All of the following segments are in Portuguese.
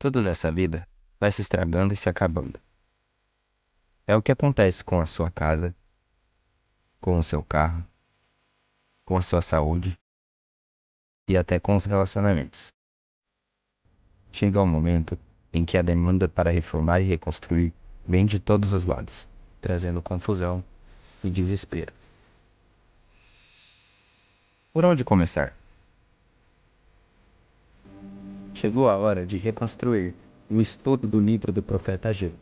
Tudo nessa vida vai se estragando e se acabando. É o que acontece com a sua casa, com o seu carro, com a sua saúde e até com os relacionamentos. Chega um momento em que a demanda para reformar e reconstruir vem de todos os lados, trazendo confusão e desespero. Por onde começar? Chegou a hora de reconstruir o estudo do livro do profeta Ageu.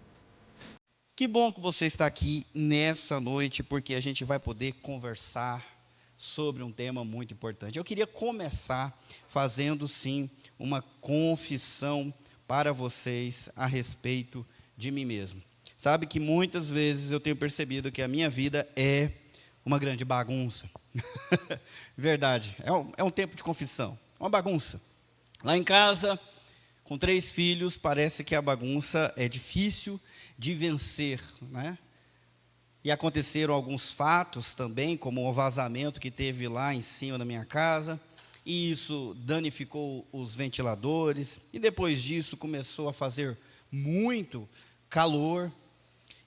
Que bom que você está aqui nessa noite, porque a gente vai poder conversar sobre um tema muito importante. Eu queria começar fazendo, sim, uma confissão para vocês a respeito de mim mesmo. Sabe que muitas vezes eu tenho percebido que a minha vida é uma grande bagunça. Verdade, é um tempo de confissão, uma bagunça. Lá em casa, com 3 filhos, parece que a bagunça é difícil de vencer, né? E aconteceram alguns fatos também, como o vazamento que teve lá em cima da minha casa, e isso danificou os ventiladores, e depois disso começou a fazer muito calor,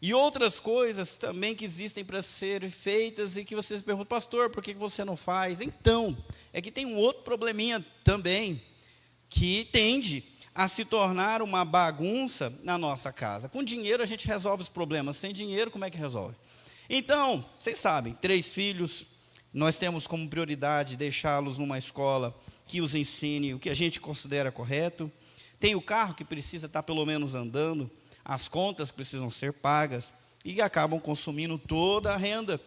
e outras coisas também que existem para serem feitas, e que vocês perguntam, pastor, por que você não faz? Então, é que tem um outro probleminha também, que tende a se tornar uma bagunça na nossa casa. Com dinheiro a gente resolve os problemas, sem dinheiro como é que resolve? Então, vocês sabem, 3 filhos, nós temos como prioridade deixá-los numa escola que os ensine o que a gente considera correto. Tem o carro que precisa estar pelo menos andando, as contas precisam ser pagas e acabam consumindo toda a renda.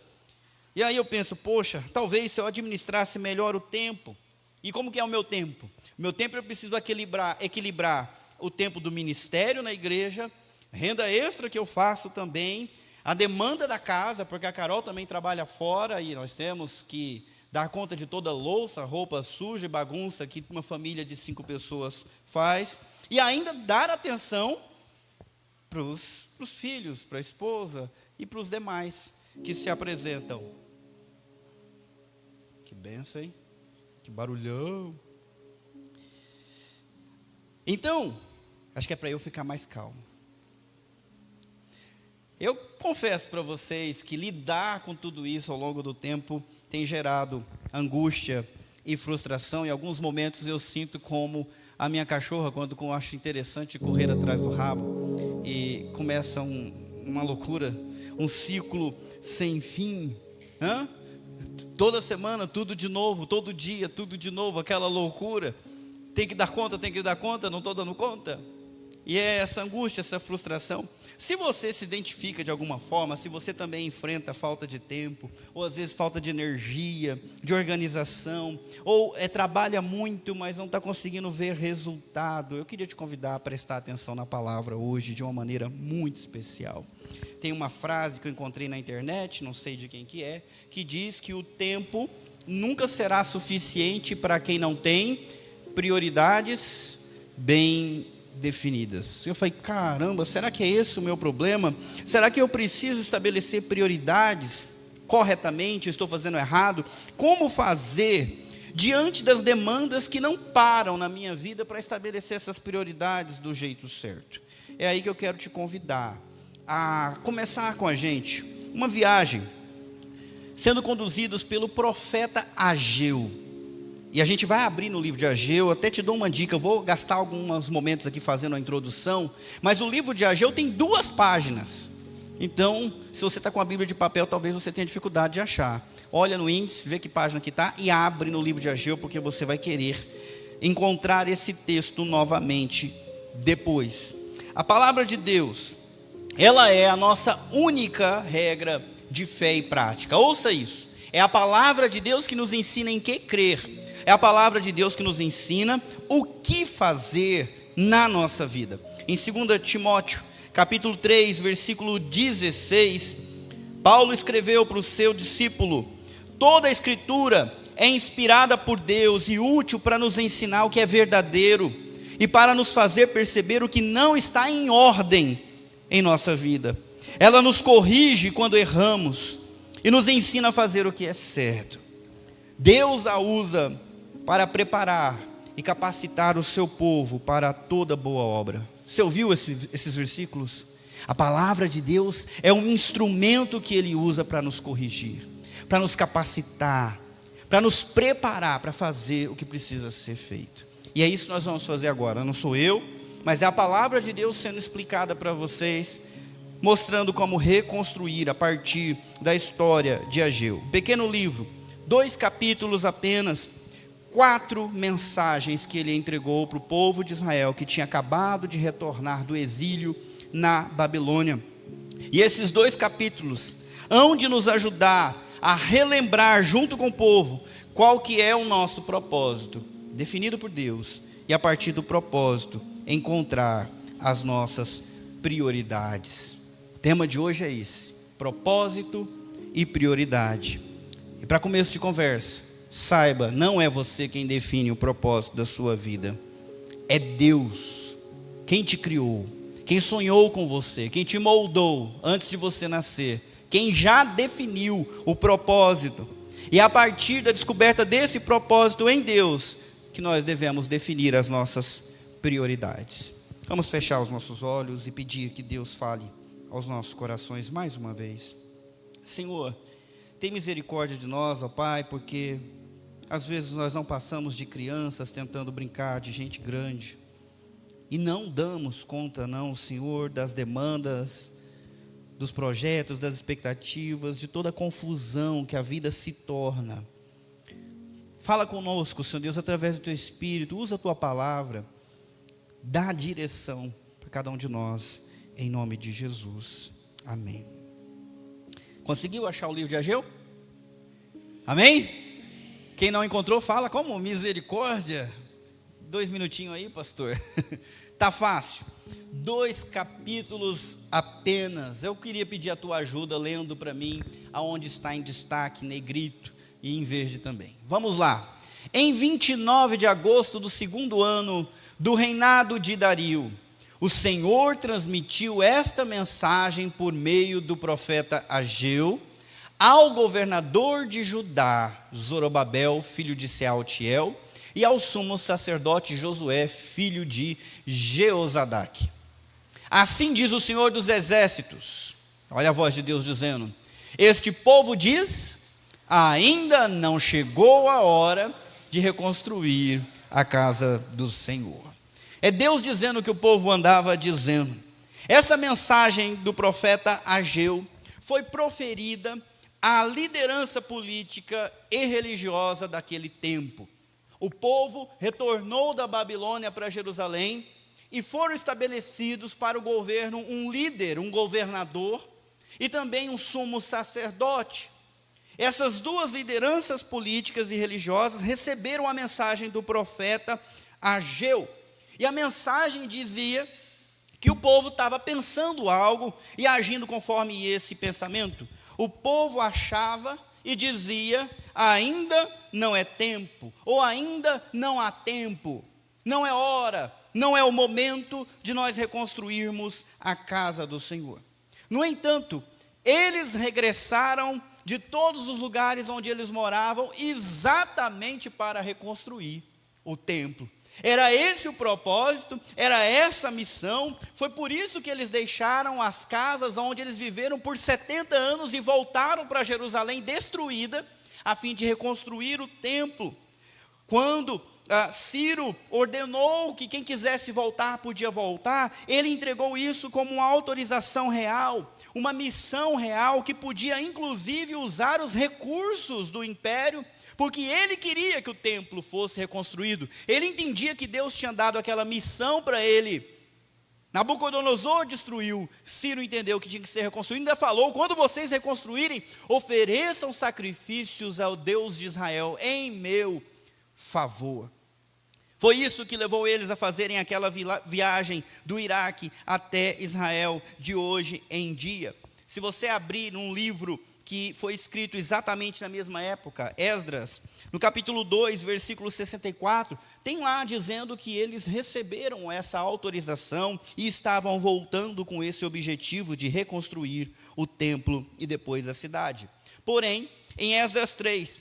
E aí eu penso, poxa, talvez se eu administrasse melhor o tempo. E como que é o meu tempo? O meu tempo eu preciso equilibrar o tempo do ministério na igreja, renda extra que eu faço também, a demanda da casa, porque a Carol também trabalha fora e nós temos que dar conta de toda a louça, roupa suja e bagunça que uma família de 5 pessoas faz, e ainda dar atenção para os filhos, para a esposa e para os demais que se apresentam. Que benção, hein? Que barulhão. Então, acho que é para eu ficar mais calmo. Eu confesso para vocês que lidar com tudo isso ao longo do tempo tem gerado angústia e frustração. Em alguns momentos eu sinto como a minha cachorra, quando eu acho interessante correr atrás do rabo, e começa uma loucura, um ciclo sem fim. Toda semana, tudo de novo, todo dia, tudo de novo, aquela loucura. Tem que dar conta, não estou dando conta. E é essa angústia, essa frustração. Se você se identifica de alguma forma, se você também enfrenta falta de tempo, ou às vezes falta de energia, de organização, ou trabalha muito, mas não está conseguindo ver resultado, eu queria te convidar a prestar atenção na palavra hoje, de uma maneira muito especial. Tem uma frase que eu encontrei na internet, não sei de quem que diz que o tempo nunca será suficiente para quem não tem prioridades bem definidas. Eu falei, caramba, será que é esse o meu problema? Será que eu preciso estabelecer prioridades corretamente? Estou fazendo errado? Como fazer diante das demandas que não param na minha vida para estabelecer essas prioridades do jeito certo? É aí que eu quero te convidar a começar com a gente uma viagem, sendo conduzidos pelo profeta Ageu. E a gente vai abrir no livro de Ageu, até te dou uma dica, eu vou gastar alguns momentos aqui fazendo a introdução, mas o livro de Ageu tem 2 páginas. Então, se você está com a Bíblia de papel, talvez você tenha dificuldade de achar. Olha no índice, vê que página que está e abre no livro de Ageu, porque você vai querer encontrar esse texto novamente depois. A palavra de Deus, ela é a nossa única regra de fé e prática. Ouça isso. É a palavra de Deus que nos ensina em que crer. É a palavra de Deus que nos ensina o que fazer na nossa vida. Em 2 Timóteo, capítulo 3, versículo 16, Paulo escreveu para o seu discípulo: toda a escritura é inspirada por Deus e útil para nos ensinar o que é verdadeiro e para nos fazer perceber o que não está em ordem em nossa vida. Ela nos corrige quando erramos e nos ensina a fazer o que é certo. Deus a usa para preparar e capacitar o seu povo para toda boa obra. Você ouviu esses versículos? A palavra de Deus é um instrumento que Ele usa para nos corrigir, para nos capacitar, para nos preparar para fazer o que precisa ser feito. E é isso que nós vamos fazer agora. Não sou eu, mas é a palavra de Deus sendo explicada para vocês, mostrando como reconstruir a partir da história de Ageu. Pequeno livro, 2 capítulos apenas, 4 mensagens que ele entregou para o povo de Israel, que tinha acabado de retornar do exílio na Babilônia. E esses 2 capítulos hão de nos ajudar a relembrar junto com o povo qual que é o nosso propósito, definido por Deus, e a partir do propósito, encontrar as nossas prioridades. O tema de hoje é esse: propósito e prioridade. E para começo de conversa, saiba, não é você quem define o propósito da sua vida, é Deus quem te criou, quem sonhou com você, quem te moldou antes de você nascer, quem já definiu o propósito. E a partir da descoberta desse propósito em Deus, que nós devemos definir as nossas prioridades. Vamos fechar os nossos olhos e pedir que Deus fale aos nossos corações mais uma vez. Senhor, tem misericórdia de nós, ó Pai, porque às vezes nós não passamos de crianças tentando brincar de gente grande e não damos conta, não, Senhor, das demandas, dos projetos, das expectativas, de toda a confusão que a vida se torna. Fala conosco, Senhor Deus, através do Teu Espírito, usa a Tua palavra, dá direção para cada um de nós, em nome de Jesus, amém. Conseguiu achar o livro de Ageu? Amém? Quem não encontrou, fala como? Misericórdia. 2 minutinhos aí, pastor. Tá fácil. 2 capítulos apenas. Eu queria pedir a tua ajuda, lendo para mim, aonde está em destaque, negrito e em verde também. Vamos lá. Em 29 de agosto do 2º ano do reinado de Dario, o Senhor transmitiu esta mensagem por meio do profeta Ageu, ao governador de Judá, Zorobabel, filho de Sealtiel, e ao sumo sacerdote Josué, filho de Jeozadaque. Assim diz o Senhor dos exércitos, olha a voz de Deus dizendo: este povo diz, ainda não chegou a hora de reconstruir a casa do Senhor. É Deus dizendo o que o povo andava dizendo. Essa mensagem do profeta Ageu foi proferida à liderança política e religiosa daquele tempo. O povo retornou da Babilônia para Jerusalém e foram estabelecidos para o governo um líder, um governador e também um sumo sacerdote. Essas 2 lideranças políticas e religiosas receberam a mensagem do profeta Ageu. E a mensagem dizia que o povo estava pensando algo e agindo conforme esse pensamento. O povo achava e dizia: ainda não é tempo, ou ainda não há tempo, não é hora, não é o momento de nós reconstruirmos a casa do Senhor. No entanto, eles regressaram de todos os lugares onde eles moravam exatamente para reconstruir o templo. Era esse o propósito, era essa a missão. Foi por isso que eles deixaram as casas onde eles viveram por 70 anos e voltaram para Jerusalém destruída, a fim de reconstruir o templo. Quando Ciro ordenou que quem quisesse voltar podia voltar, ele entregou isso como uma autorização real, uma missão real, que podia inclusive usar os recursos do império, porque ele queria que o templo fosse reconstruído. Ele entendia que Deus tinha dado aquela missão para ele. Nabucodonosor destruiu, Ciro entendeu que tinha que ser reconstruído, ainda falou: quando vocês reconstruírem, ofereçam sacrifícios ao Deus de Israel em meu favor. Foi isso que levou eles a fazerem aquela viagem do Iraque até Israel de hoje em dia. Se você abrir um livro que foi escrito exatamente na mesma época, Esdras, no capítulo 2, versículo 64, tem lá dizendo que eles receberam essa autorização e estavam voltando com esse objetivo de reconstruir o templo e depois a cidade. Porém, em Esdras 3,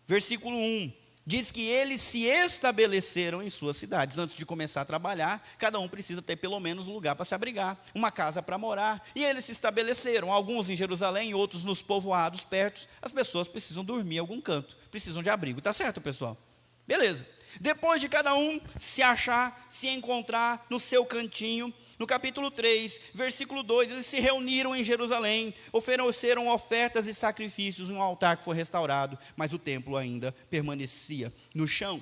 versículo 1, diz que eles se estabeleceram em suas cidades. Antes de começar a trabalhar, cada um precisa ter pelo menos um lugar para se abrigar, uma casa para morar. E eles se estabeleceram, alguns em Jerusalém, outros nos povoados perto. As pessoas precisam dormir em algum canto, precisam de abrigo. Tá certo, pessoal? Beleza. Depois de cada um se achar, se encontrar no seu cantinho, no capítulo 3, versículo 2, eles se reuniram em Jerusalém, ofereceram ofertas e sacrifícios, um altar que foi restaurado, mas o templo ainda permanecia no chão.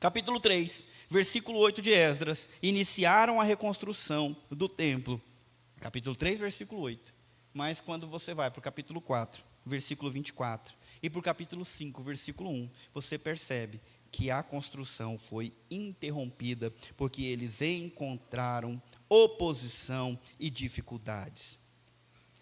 Capítulo 3, versículo 8 de Esdras, iniciaram a reconstrução do templo. Capítulo 3, versículo 8. Mas quando você vai para o capítulo 4, versículo 24, e para o capítulo 5, versículo 1, você percebe que a construção foi interrompida, porque eles encontraram oposição e dificuldades.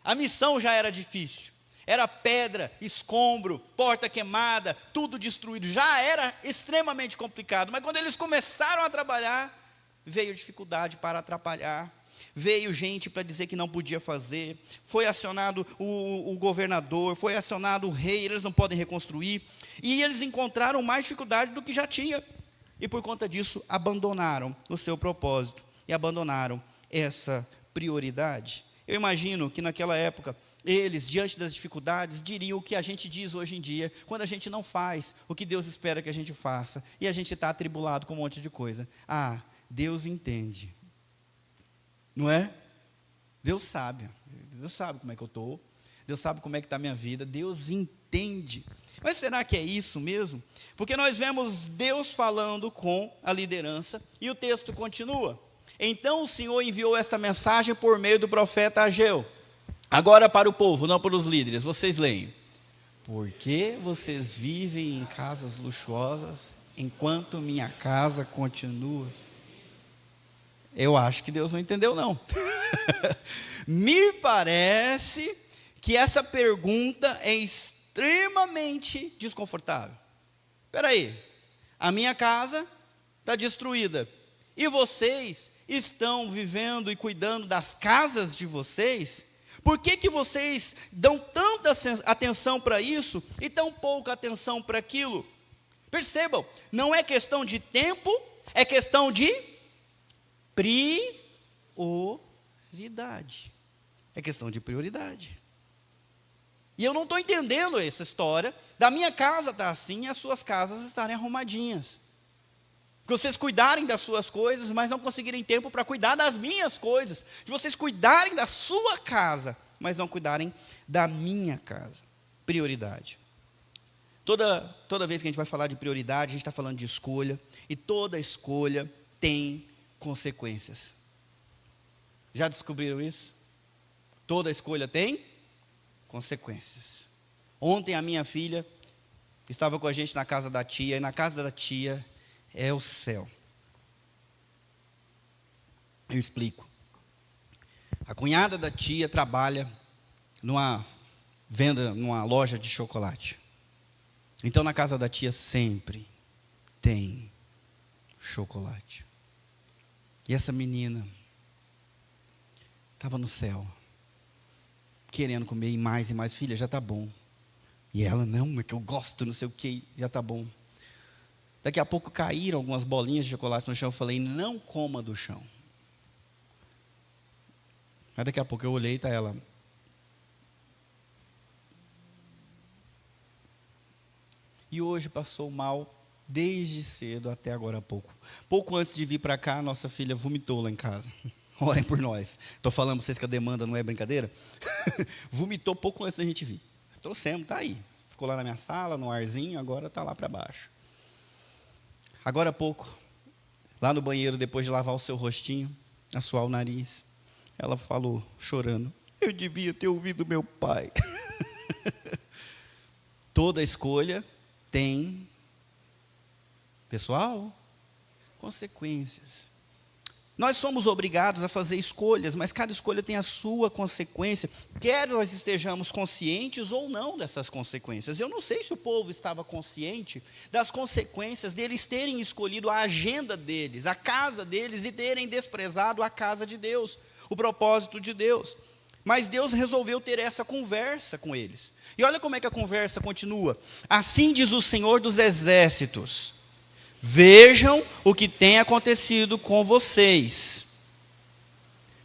A missão já era difícil, era pedra, escombro, porta queimada, tudo destruído, já era extremamente complicado, mas quando eles começaram a trabalhar, veio dificuldade para atrapalhar, veio gente para dizer que não podia fazer, foi acionado o governador, foi acionado o rei, eles não podem reconstruir, e eles encontraram mais dificuldade do que já tinha, e por conta disso abandonaram o seu propósito, e abandonaram essa prioridade. Eu imagino que naquela época, eles, diante das dificuldades, diriam o que a gente diz hoje em dia, quando a gente não faz o que Deus espera que a gente faça, e a gente está atribulado com um monte de coisa. Ah, Deus entende. Não é? Deus sabe como é que eu estou, Deus sabe como é que está a minha vida, Deus entende. Mas será que é isso mesmo? Porque nós vemos Deus falando com a liderança, e o texto continua. Então o Senhor enviou esta mensagem por meio do profeta Ageu. Agora para o povo, não para os líderes, vocês leem. Por que vocês vivem em casas luxuosas, enquanto minha casa continua? Eu acho que Deus não entendeu, não. Me parece que essa pergunta é extremamente desconfortável. Espera aí, a minha casa está destruída, e vocês estão vivendo e cuidando das casas de vocês? Por que vocês dão tanta atenção para isso e tão pouca atenção para aquilo? Percebam, não é questão de tempo, é questão de prioridade. É questão de prioridade. E eu não estou entendendo essa história da minha casa estar assim e as suas casas estarem arrumadinhas. De vocês cuidarem das suas coisas, mas não conseguirem tempo para cuidar das minhas coisas. De vocês cuidarem da sua casa, mas não cuidarem da minha casa. Prioridade. Toda vez que a gente vai falar de prioridade, a gente está falando de escolha. E toda escolha tem consequências. Já descobriram isso? Toda escolha tem consequências. Ontem a minha filha estava com a gente na casa da tia, e na casa da tia é o céu. Eu explico. A cunhada da tia trabalha numa loja de chocolate. Então na casa da tia sempre tem chocolate. E essa menina estava no céu, querendo comer mais e mais. Filha, já está bom. E ela, não, é que eu gosto, não sei o que, já está bom. Daqui a pouco caíram algumas bolinhas de chocolate no chão. Eu falei, não coma do chão. Aí daqui a pouco eu olhei e está ela. E hoje passou mal desde cedo até agora há pouco. Pouco antes de vir para cá, nossa filha vomitou lá em casa. Orem por nós. Estou falando para vocês que a demanda não é brincadeira. Vomitou pouco antes da gente vir. Trouxemos, está aí. Ficou lá na minha sala, no arzinho, agora está lá para baixo. Agora há pouco, lá no banheiro, depois de lavar o seu rostinho, assoar o nariz, ela falou, chorando, eu devia ter ouvido meu pai. Toda escolha tem, pessoal, consequências. Nós somos obrigados a fazer escolhas, mas cada escolha tem a sua consequência, quer nós estejamos conscientes ou não dessas consequências. Eu não sei se o povo estava consciente das consequências deles terem escolhido a agenda deles, a casa deles, e terem desprezado a casa de Deus, o propósito de Deus. Mas Deus resolveu ter essa conversa com eles. E olha como é que a conversa continua. Assim diz o Senhor dos Exércitos: vejam o que tem acontecido com vocês.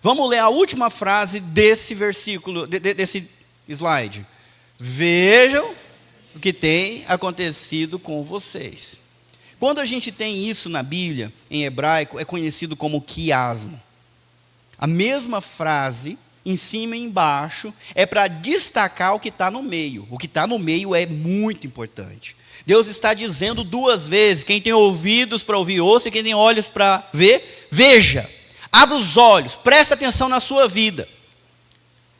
Vamos ler a última frase desse versículo, desse slide. Vejam o que tem acontecido com vocês. Quando a gente tem isso na Bíblia, em hebraico, é conhecido como quiasmo. A mesma frase, em cima e embaixo, é para destacar o que está no meio. O que está no meio é muito importante. Deus está dizendo duas vezes: quem tem ouvidos para ouvir, ouça, e quem tem olhos para ver, veja. Abra os olhos, presta atenção na sua vida.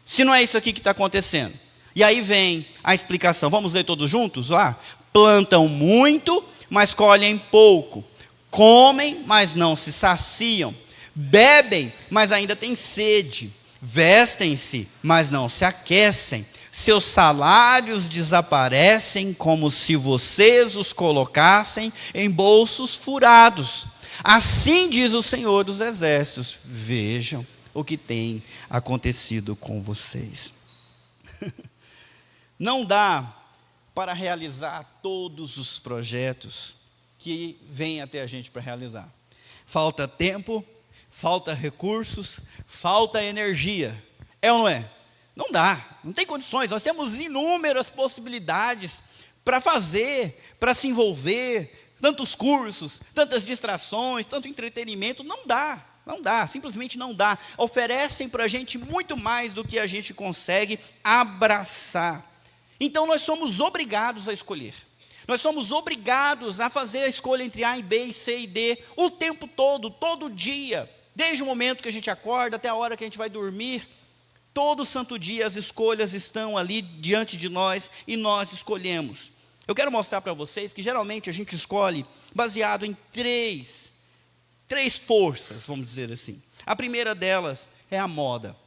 Se não é isso aqui que está acontecendo. E aí vem a explicação. Vamos ler todos juntos lá? Plantam muito, mas colhem pouco. Comem, mas não se saciam. Bebem, mas ainda têm sede. Vestem-se, mas não se aquecem. Seus salários desaparecem como se vocês os colocassem em bolsos furados. Assim diz o Senhor dos Exércitos: vejam o que tem acontecido com vocês. Não dá para realizar todos os projetos que vêm até a gente para realizar. Falta tempo, falta recursos, falta energia. É ou não é? Não dá, não tem condições. Nós temos inúmeras possibilidades para fazer, para se envolver. Tantos cursos, tantas distrações, tanto entretenimento. Não dá, simplesmente não dá. Oferecem para a gente muito mais do que a gente consegue abraçar. Então nós somos obrigados a escolher. Nós somos obrigados a fazer a escolha entre A e B, e C e D, o tempo todo dia. Desde o momento que a gente acorda até a hora que a gente vai dormir. Todo santo dia as escolhas estão ali diante de nós e nós escolhemos. Eu quero mostrar para vocês que geralmente a gente escolhe baseado em três forças, vamos dizer assim. A primeira delas é a moda,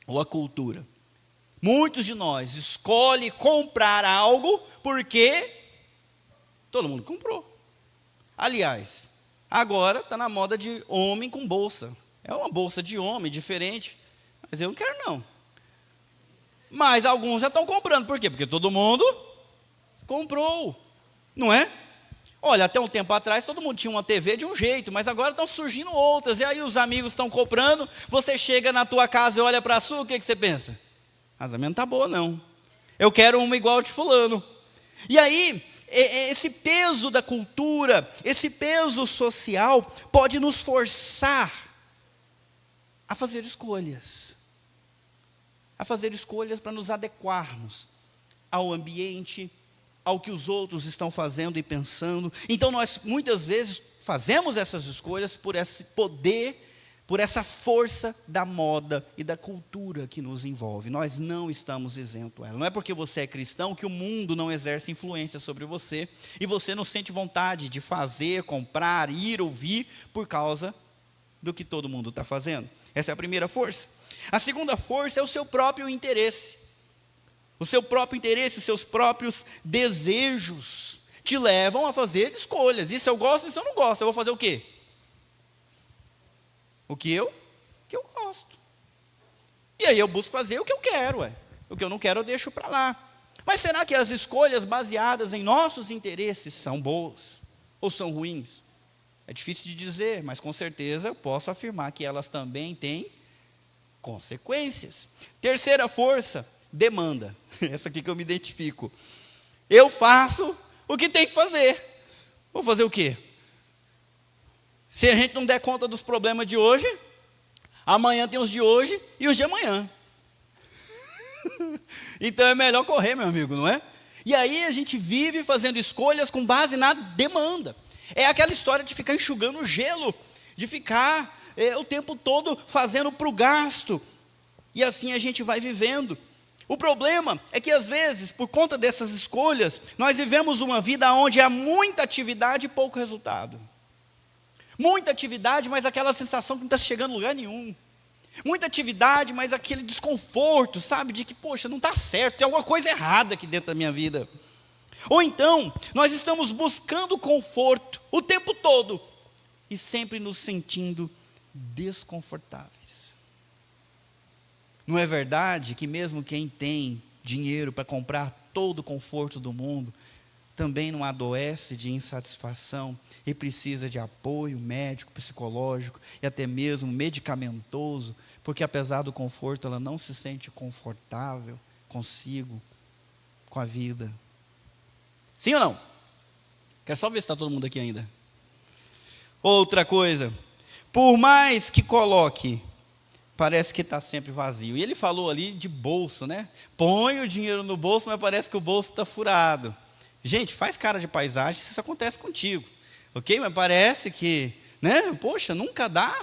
ou a cultura. Muitos de nós escolhem comprar algo porque todo mundo comprou. Aliás, agora está na moda de homem com bolsa. É uma bolsa de homem diferente, mas eu não quero não. Mas alguns já estão comprando, por quê? Porque todo mundo comprou, não é? Olha, até um tempo atrás todo mundo tinha uma TV de um jeito, mas agora estão surgindo outras, e aí os amigos estão comprando, você chega na tua casa e olha para a sua, o que você pensa? A minha não está boa não, eu quero uma igual de fulano. E aí, esse peso da cultura, esse peso social, pode nos forçar a fazer escolhas para nos adequarmos ao ambiente, ao que os outros estão fazendo e pensando. Então nós muitas vezes fazemos essas escolhas por esse poder, por essa força da moda e da cultura que nos envolve. Nós não estamos isentos a ela. Não é porque você é cristão que o mundo não exerce influência sobre você e você não sente vontade de fazer, comprar, ir, ouvir por causa do que todo mundo está fazendo. Essa é a primeira força. A segunda força é o seu próprio interesse. O seu próprio interesse, os seus próprios desejos te levam a fazer escolhas. Isso eu gosto, isso eu não gosto. Eu vou fazer o quê? O que eu gosto. E aí eu busco fazer o que eu quero. O que eu não quero eu deixo para lá. Mas será que as escolhas baseadas em nossos interesses são boas ou são ruins? É difícil de dizer, mas com certeza eu posso afirmar que elas também têm consequências. Terceira força, demanda. Essa aqui que eu me identifico. Eu faço o que tem que fazer. Vou fazer o quê? Se a gente não der conta dos problemas de hoje, amanhã tem os de hoje e os de amanhã. Então é melhor correr, meu amigo, não é? E aí a gente vive fazendo escolhas com base na demanda. É aquela história de ficar enxugando o gelo, de ficar o tempo todo fazendo para o gasto. E assim a gente vai vivendo. O problema é que às vezes, por conta dessas escolhas, nós vivemos uma vida onde há muita atividade e pouco resultado. Muita atividade, mas aquela sensação que não está chegando a lugar nenhum. Muita atividade, mas aquele desconforto, sabe? De que, poxa, não está certo, tem alguma coisa errada aqui dentro da minha vida. Ou então, nós estamos buscando conforto o tempo todo e sempre nos sentindo desconfortáveis. Não é verdade que mesmo quem tem dinheiro para comprar todo o conforto do mundo, também não adoece de insatisfação e precisa de apoio médico, psicológico e até mesmo medicamentoso, porque apesar do conforto, ela não se sente confortável consigo, com a vida. Sim ou não? Quero só ver se está todo mundo aqui ainda. Outra coisa, por mais que coloque, parece que está sempre vazio. E ele falou ali de bolso, né? Põe o dinheiro no bolso, mas parece que o bolso está furado. Gente, faz cara de paisagem se isso acontece contigo, ok? Mas parece que, né? Poxa, nunca dá,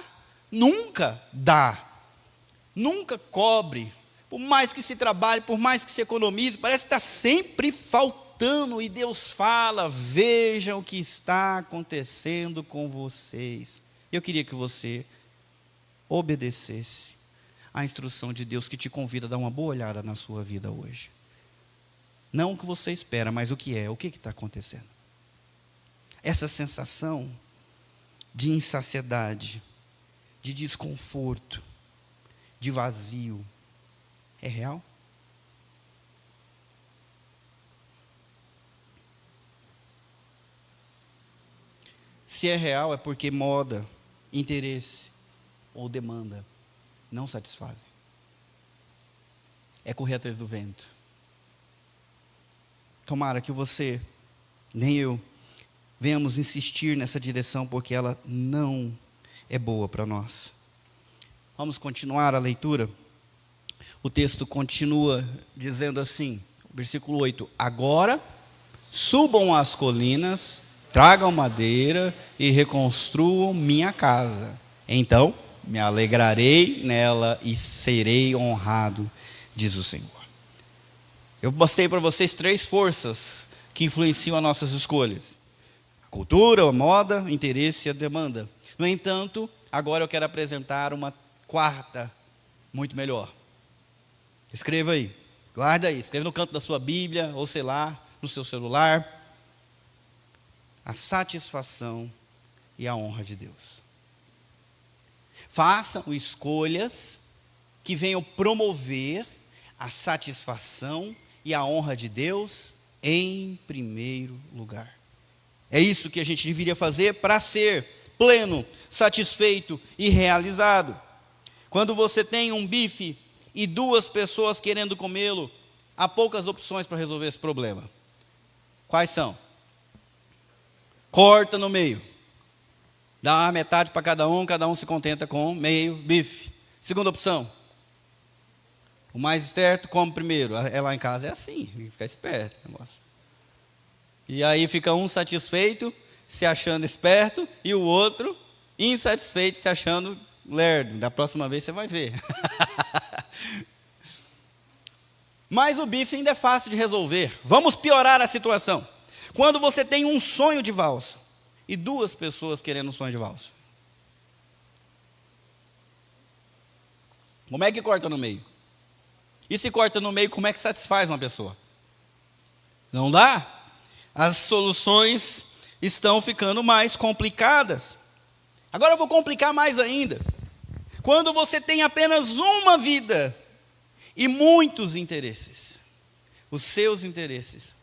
nunca cobre. Por mais que se trabalhe, por mais que se economize, parece que está sempre faltando. E Deus fala: vejam o que está acontecendo com vocês. Eu queria que você obedecesse à instrução de Deus que te convida a dar uma boa olhada na sua vida hoje. Não o que você espera, mas o que está acontecendo. Essa sensação de insaciedade, de desconforto, de vazio, é real? Se é real, é porque moda, interesse ou demanda não satisfazem. É correr atrás do vento. Tomara que você, nem eu, venhamos insistir nessa direção, porque ela não é boa para nós. Vamos continuar a leitura? O texto continua dizendo assim, versículo 8: agora subam as colinas, tragam madeira e reconstruam minha casa. Então me alegrarei nela e serei honrado, diz o Senhor. Eu mostrei para vocês 3 forças que influenciam as nossas escolhas: a cultura, a moda, o interesse e a demanda. No entanto, agora eu quero apresentar uma 4ª, muito melhor. Escreva aí, guarda aí, escreva no canto da sua Bíblia, ou sei lá, no seu celular. A satisfação e a honra de Deus. Façam escolhas que venham promover a satisfação e a honra de Deus em primeiro lugar. É isso que a gente deveria fazer para ser pleno, satisfeito e realizado. Quando você tem um bife e 2 pessoas querendo comê-lo, há poucas opções para resolver esse problema. Quais são? Corta no meio. Dá metade para cada um se contenta com meio bife. Segunda opção: o mais certo come primeiro. Lá em casa é assim, fica esperto, negócio. E aí fica um satisfeito, se achando esperto, e o outro insatisfeito, se achando lerdo. Da próxima vez você vai ver. Mas o bife ainda é fácil de resolver. Vamos piorar a situação. Quando você tem um sonho de valsa e 2 pessoas querendo um sonho de valsa, como é que corta no meio? E se corta no meio, como é que satisfaz uma pessoa? Não dá. As soluções estão ficando mais complicadas. Agora eu vou complicar mais ainda. Quando você tem apenas uma vida e muitos interesses, os seus interesses,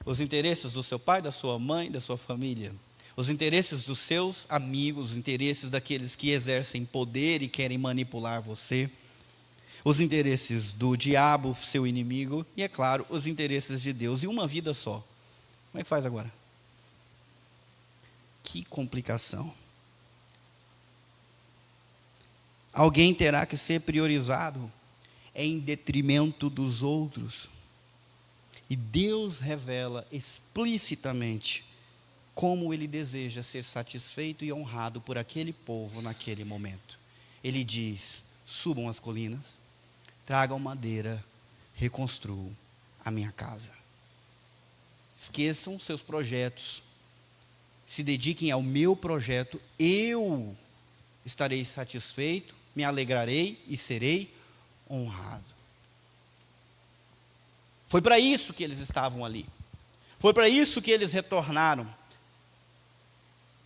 os interesses do seu pai, da sua mãe, da sua família, os interesses dos seus amigos, os interesses daqueles que exercem poder e querem manipular você, os interesses do diabo, seu inimigo, e é claro, os interesses de Deus, e uma vida só. Como é que faz agora? Que complicação. Alguém terá que ser priorizado em detrimento dos outros. E Deus revela explicitamente como Ele deseja ser satisfeito e honrado por aquele povo naquele momento. Ele diz: subam as colinas, tragam madeira, reconstruam a minha casa. Esqueçam seus projetos, se dediquem ao meu projeto, eu estarei satisfeito, me alegrarei e serei honrado. Foi para isso que eles estavam ali. Foi para isso que eles retornaram.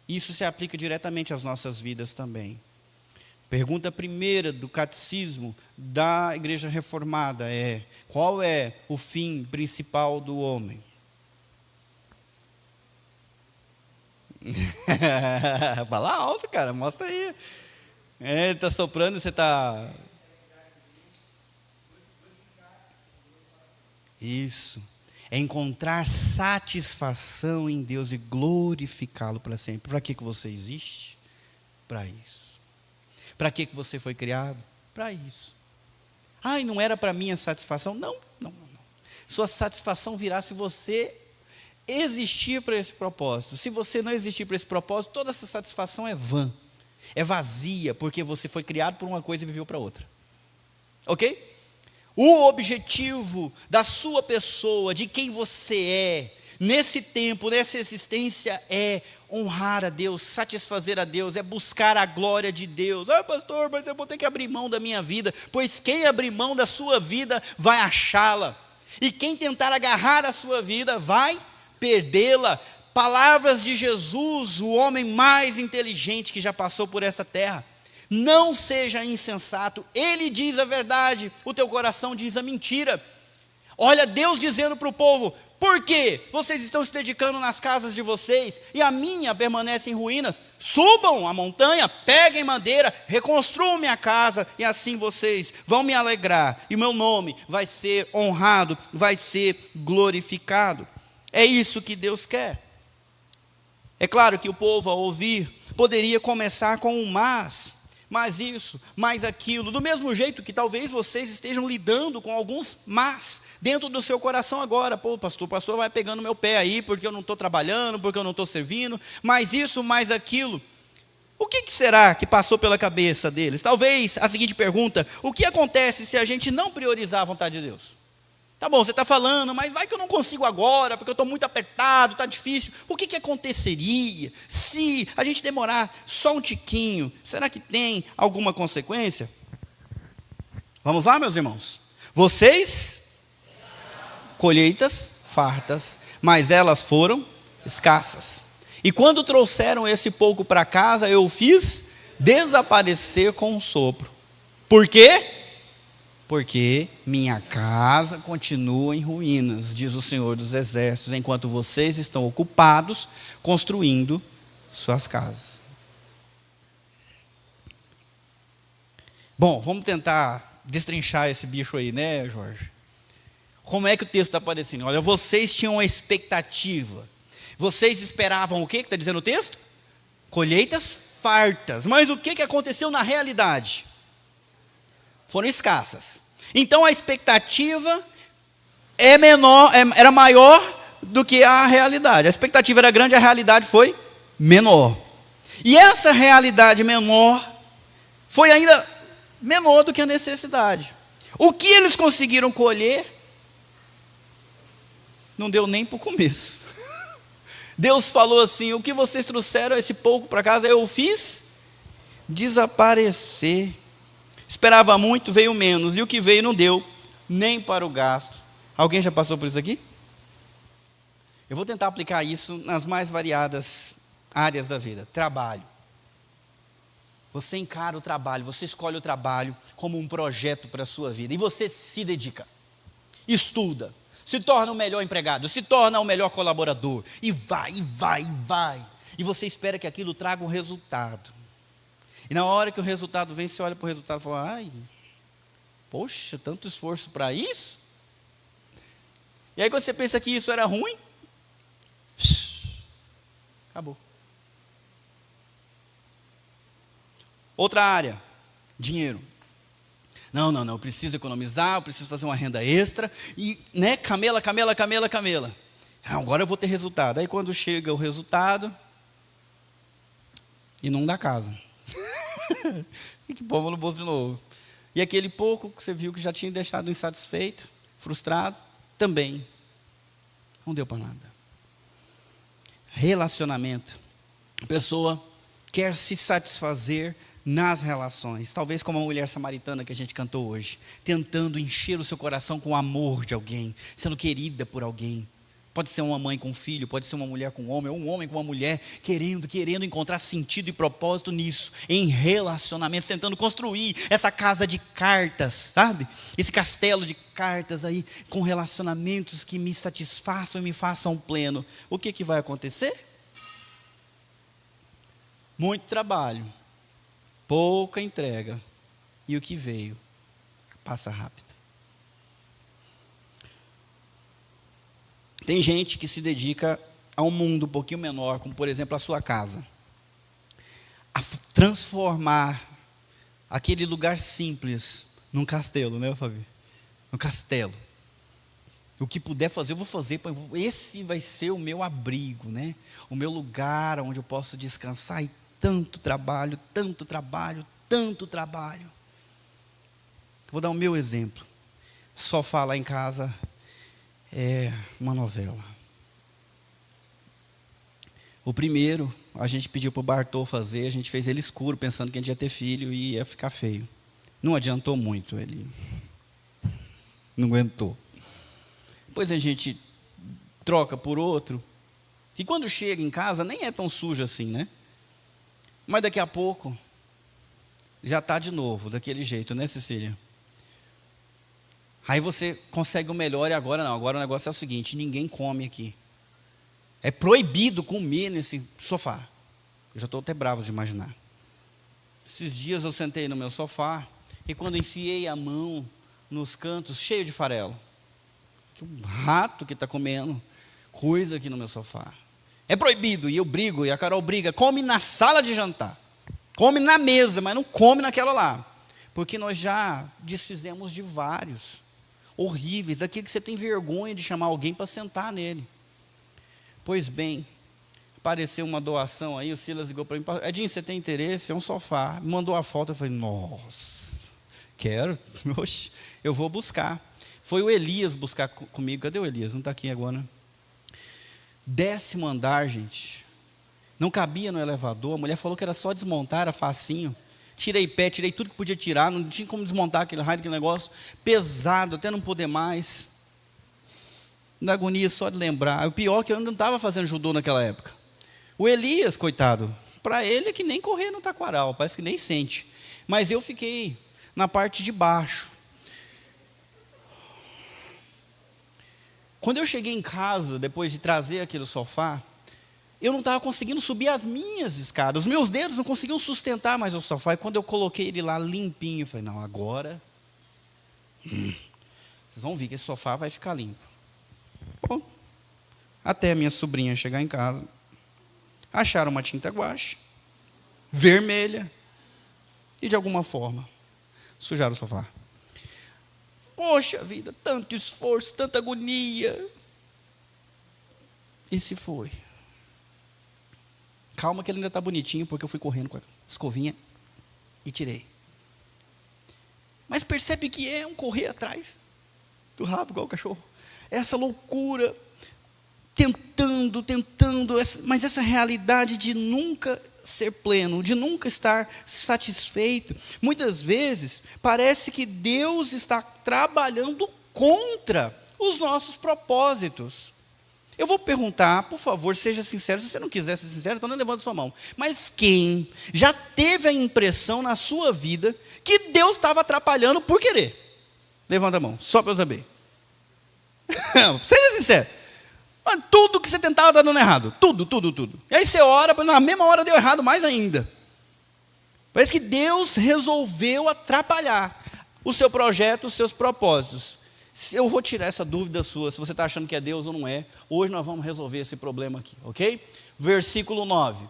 Isso se aplica diretamente às nossas vidas também. Pergunta primeira do catecismo da Igreja Reformada é: qual é o fim principal do homem? Fala alto, cara, mostra aí. Ele está soprando e você está... Isso. É encontrar satisfação em Deus e glorificá-lo para sempre. Para que você existe? Para isso. Para que você foi criado? Para isso. Ai, não era para mim a satisfação? Não. Sua satisfação virá se você existir para esse propósito. Se você não existir para esse propósito, toda essa satisfação é vã. É vazia, porque você foi criado por uma coisa e viveu para outra. Ok? O objetivo da sua pessoa, de quem você é, nesse tempo, nessa existência, é honrar a Deus, satisfazer a Deus, é buscar a glória de Deus. Ah, pastor, mas eu vou ter que abrir mão da minha vida. Pois quem abrir mão da sua vida vai achá-la. E quem tentar agarrar a sua vida vai perdê-la. Palavras de Jesus, o homem mais inteligente que já passou por essa terra. Não seja insensato, ele diz a verdade, o teu coração diz a mentira. Olha Deus dizendo para o povo: por que vocês estão se dedicando nas casas de vocês e a minha permanece em ruínas? Subam a montanha, peguem madeira, reconstruam minha casa e assim vocês vão me alegrar e meu nome vai ser honrado, vai ser glorificado. É isso que Deus quer. É claro que o povo, ao ouvir, poderia começar com um mas isso, mais aquilo, do mesmo jeito que talvez vocês estejam lidando com alguns mas dentro do seu coração agora. Pô, pastor, o pastor vai pegando meu pé aí, porque eu não estou trabalhando, porque eu não estou servindo, mais isso, mais aquilo. O que será que passou pela cabeça deles? Talvez a seguinte pergunta: o que acontece se a gente não priorizar a vontade de Deus? Tá bom, você está falando, mas vai que eu não consigo agora, porque eu estou muito apertado, está difícil. O que aconteceria se a gente demorar só um tiquinho? Será que tem alguma consequência? Vamos lá, meus irmãos. Vocês, colheitas fartas, mas elas foram escassas. E quando trouxeram esse pouco para casa, eu o fiz desaparecer com um sopro. Por quê? Porque minha casa continua em ruínas, diz o Senhor dos Exércitos, enquanto vocês estão ocupados construindo suas casas. Bom, vamos tentar destrinchar esse bicho aí, né, Jorge? Como é que o texto está aparecendo? Olha, vocês tinham uma expectativa. Vocês esperavam o quê que está dizendo o texto? Colheitas fartas. Mas o que aconteceu na realidade? Foram escassas. Então a expectativa era maior do que a realidade. A expectativa era grande, a realidade foi menor. E essa realidade menor foi ainda menor do que a necessidade. O que eles conseguiram colher não deu nem para o começo. Deus falou assim: o que vocês trouxeram esse pouco para casa, eu fiz desaparecer. Esperava muito, veio menos, e o que veio não deu nem para o gasto. Alguém já passou por isso aqui? Eu vou tentar aplicar isso nas mais variadas áreas da vida. Trabalho. Você encara o trabalho, você escolhe o trabalho como um projeto para a sua vida, e você se dedica, estuda, se torna o melhor empregado, se torna o melhor colaborador, e vai, e você espera que aquilo traga um resultado. E na hora que o resultado vem, você olha para o resultado e fala: ai, poxa, tanto esforço para isso? E aí quando você pensa que isso era ruim, acabou. Outra área, dinheiro. Não, eu preciso economizar, eu preciso fazer uma renda extra, e camela. Não, agora eu vou ter resultado. Aí quando chega o resultado, e não dá casa. E que pomba no bolso de novo. E aquele pouco que você viu que já tinha deixado insatisfeito, frustrado, também não deu para nada. Relacionamento. A pessoa quer se satisfazer nas relações, talvez como a mulher samaritana que a gente cantou hoje, tentando encher o seu coração com o amor de alguém, sendo querida por alguém. Pode ser uma mãe com um filho, pode ser uma mulher com um homem, ou um homem com uma mulher, querendo encontrar sentido e propósito nisso, em relacionamentos, tentando construir essa casa de cartas, sabe? Esse castelo de cartas aí, com relacionamentos que me satisfaçam e me façam pleno. O que vai acontecer? Muito trabalho, pouca entrega, e o que veio passa rápido. Tem gente que se dedica a um mundo um pouquinho menor, como por exemplo a sua casa, a transformar aquele lugar simples num castelo, né, Fábio? Um castelo. O que puder fazer, eu vou fazer. Esse vai ser o meu abrigo, né? O meu lugar onde eu posso descansar. E tanto trabalho, tanto trabalho, tanto trabalho. Vou dar o meu exemplo. Sofá lá em casa é uma novela. O primeiro, a gente pediu para o Bartô fazer, a gente fez ele escuro, pensando que a gente ia ter filho e ia ficar feio. Não adiantou muito, ele não aguentou. Depois a gente troca por outro, e quando chega em casa nem é tão sujo assim, né? Mas daqui a pouco já está de novo, daquele jeito, né, Cecília? Aí você consegue o melhor e agora não. Agora o negócio é o seguinte: ninguém come aqui. É proibido comer nesse sofá. Eu já estou até bravo de imaginar. Esses dias eu sentei no meu sofá e quando enfiei a mão nos cantos, cheio de farelo. Que um rato que está comendo coisa aqui no meu sofá. É proibido, e eu brigo, e a Carol briga. Come na sala de jantar. Come na mesa, mas não come naquela lá. Porque nós já desfizemos de vários horríveis, aquele que você tem vergonha de chamar alguém para sentar nele. Pois bem, apareceu uma doação aí, o Silas ligou para mim: Edinho, você tem interesse? É um sofá. Me mandou a foto, eu falei: nossa, quero, oxe, eu vou buscar. Foi o Elias buscar comigo. Cadê o Elias? Não está aqui agora, né? 10º andar, gente. Não cabia no elevador, a mulher falou que era só desmontar, era facinho. Tirei pé, tirei tudo que podia tirar, não tinha como desmontar aquele raio, aquele negócio pesado, até não poder mais. Da agonia só de lembrar. O pior é que eu não estava fazendo judô naquela época. O Elias, coitado, para ele é que nem correr no taquaral, parece que nem sente. Mas eu fiquei na parte de baixo. Quando eu cheguei em casa, depois de trazer aquele sofá, eu não estava conseguindo subir as minhas escadas. Os meus dedos não conseguiam sustentar mais o sofá. E quando eu coloquei ele lá limpinho, eu falei: não, agora vocês vão ver que esse sofá vai ficar limpo. Bom, até a minha sobrinha chegar em casa, acharam uma tinta guache vermelha e de alguma forma sujaram o sofá. Poxa vida, tanto esforço, tanta agonia. E se foi. Calma que ele ainda está bonitinho, porque eu fui correndo com a escovinha e tirei. Mas percebe que é um correr atrás do rabo, igual o cachorro. Essa loucura, tentando, mas essa realidade de nunca ser pleno, de nunca estar satisfeito. Muitas vezes, parece que Deus está trabalhando contra os nossos propósitos. Eu vou perguntar, por favor, seja sincero. Se você não quiser ser sincero, então não levanta sua mão. Mas quem já teve a impressão na sua vida que Deus estava atrapalhando por querer? Levanta a mão, só para eu saber. Seja sincero. Tudo que você tentava está dando errado. Tudo. E aí você ora, na mesma hora deu errado mais ainda. Parece que Deus resolveu atrapalhar o seu projeto, os seus propósitos. Eu vou tirar essa dúvida sua, se você está achando que é Deus ou não é. Hoje nós vamos resolver esse problema aqui, ok? Versículo 9.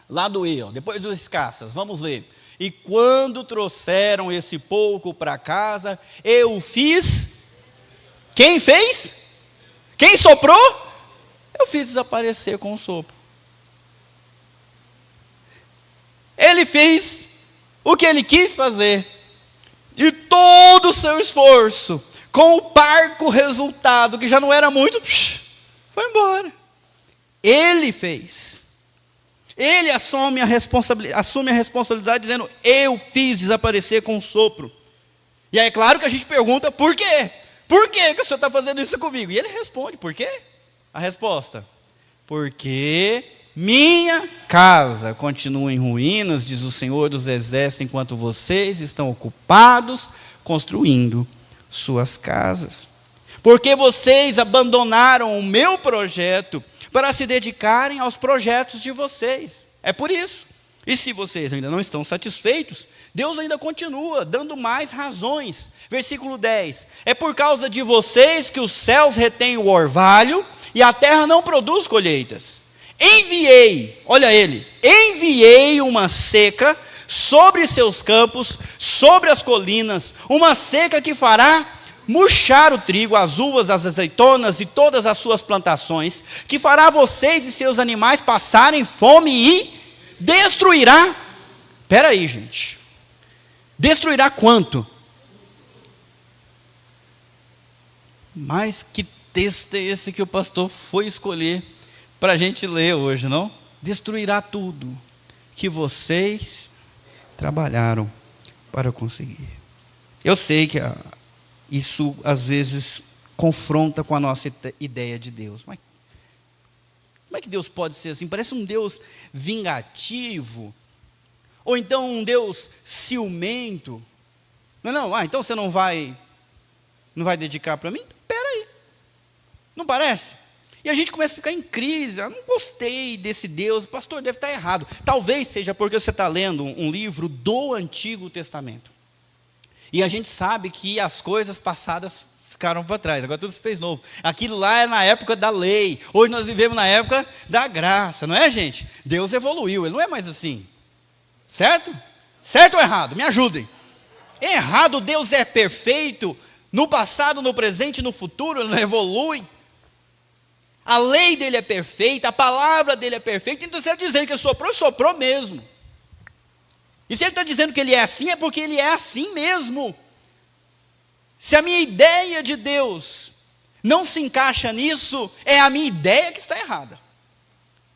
Lá do E, depois dos escassas, vamos ler. E quando trouxeram esse pouco para casa, eu fiz. Quem fez? Quem soprou? Eu fiz desaparecer com o sopro. Ele fez o que ele quis fazer. E todo o seu esforço, com o parco resultado, que já não era muito, foi embora. Ele fez. Ele assume a responsabilidade dizendo: eu fiz desaparecer com o sopro. E aí é claro que a gente pergunta: por quê? Por que o senhor está fazendo isso comigo? E ele responde: por quê? A resposta: porque minha casa continua em ruínas, diz o Senhor dos Exércitos, enquanto vocês estão ocupados construindo suas casas. Porque vocês abandonaram o meu projeto para se dedicarem aos projetos de vocês. É por isso. E se vocês ainda não estão satisfeitos, Deus ainda continua dando mais razões. Versículo 10. É por causa de vocês que os céus retêm o orvalho e a terra não produz colheitas. Enviei, olha ele, enviei uma seca sobre seus campos, sobre as colinas, uma seca que fará murchar o trigo, as uvas, as azeitonas e todas as suas plantações, que fará vocês e seus animais passarem fome e destruirá. Espera aí, gente. Destruirá quanto? Mas que texto é esse que o pastor foi escolher para a gente ler hoje, não? Destruirá tudo que vocês trabalharam para conseguir. Eu sei que isso às vezes confronta com a nossa ideia de Deus. Mas como é que Deus pode ser assim? Parece um Deus vingativo. Ou então um Deus ciumento. Não, então você não vai dedicar para mim? Espera aí. Não parece? E a gente começa a ficar em crise. Eu não gostei desse Deus. Pastor, deve estar errado. Talvez seja porque você está lendo um livro do Antigo Testamento. E a gente sabe que as coisas passadas ficaram para trás. Agora tudo se fez novo. Aquilo lá é na época da lei. Hoje nós vivemos na época da graça. Não é, gente? Deus evoluiu. Ele não é mais assim. Certo? Certo ou errado? Me ajudem. Errado, Deus é perfeito. No passado, no presente e no futuro. Ele não evolui. A lei dele é perfeita, a palavra dele é perfeita. Então se ele está dizendo que ele soprou mesmo. E se ele está dizendo que ele é assim, é porque ele é assim mesmo. Se a minha ideia de Deus não se encaixa nisso, é a minha ideia que está errada.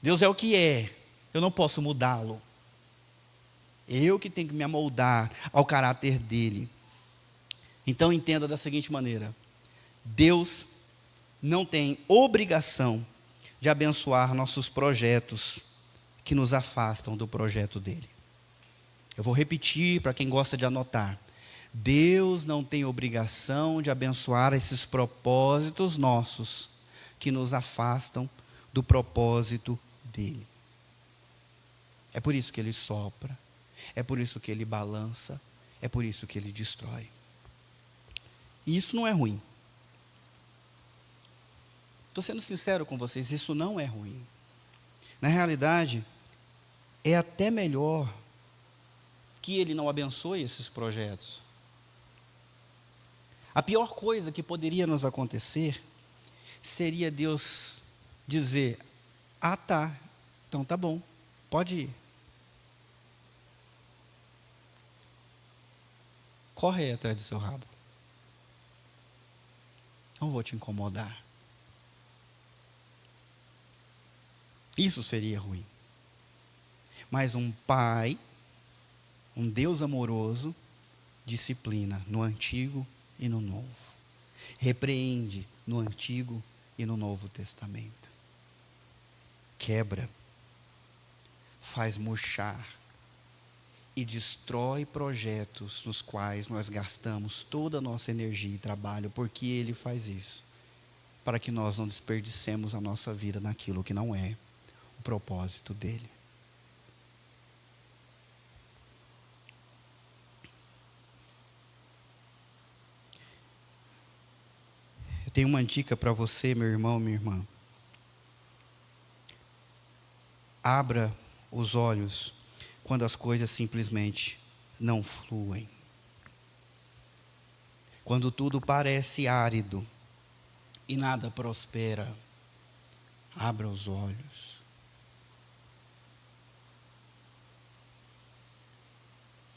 Deus é o que é, eu não posso mudá-lo. Eu que tenho que me amoldar ao caráter dele. Então entenda da seguinte maneira: Deus não tem obrigação de abençoar nossos projetos que nos afastam do projeto dele. Eu vou repetir para quem gosta de anotar. Deus não tem obrigação de abençoar esses propósitos nossos que nos afastam do propósito dele. É por isso que ele sopra, é por isso que ele balança, é por isso que ele destrói. E isso não é ruim. Estou sendo sincero com vocês, isso não é ruim. Na realidade, é até melhor que ele não abençoe esses projetos. A pior coisa que poderia nos acontecer seria Deus dizer: ah tá, então tá bom, pode ir. Corre aí atrás do seu rabo. Não vou te incomodar. Isso seria ruim. Mas um pai, um Deus amoroso, disciplina no Antigo e no Novo. Repreende no Antigo e no Novo Testamento. Quebra, faz murchar e destrói projetos nos quais nós gastamos toda a nossa energia e trabalho, porque Ele faz isso, para que nós não desperdicemos a nossa vida naquilo que não é o propósito dEle. Eu tenho uma dica para você, meu irmão, minha irmã. Abra os olhos quando as coisas simplesmente não fluem. Quando tudo parece árido e nada prospera, abra os olhos.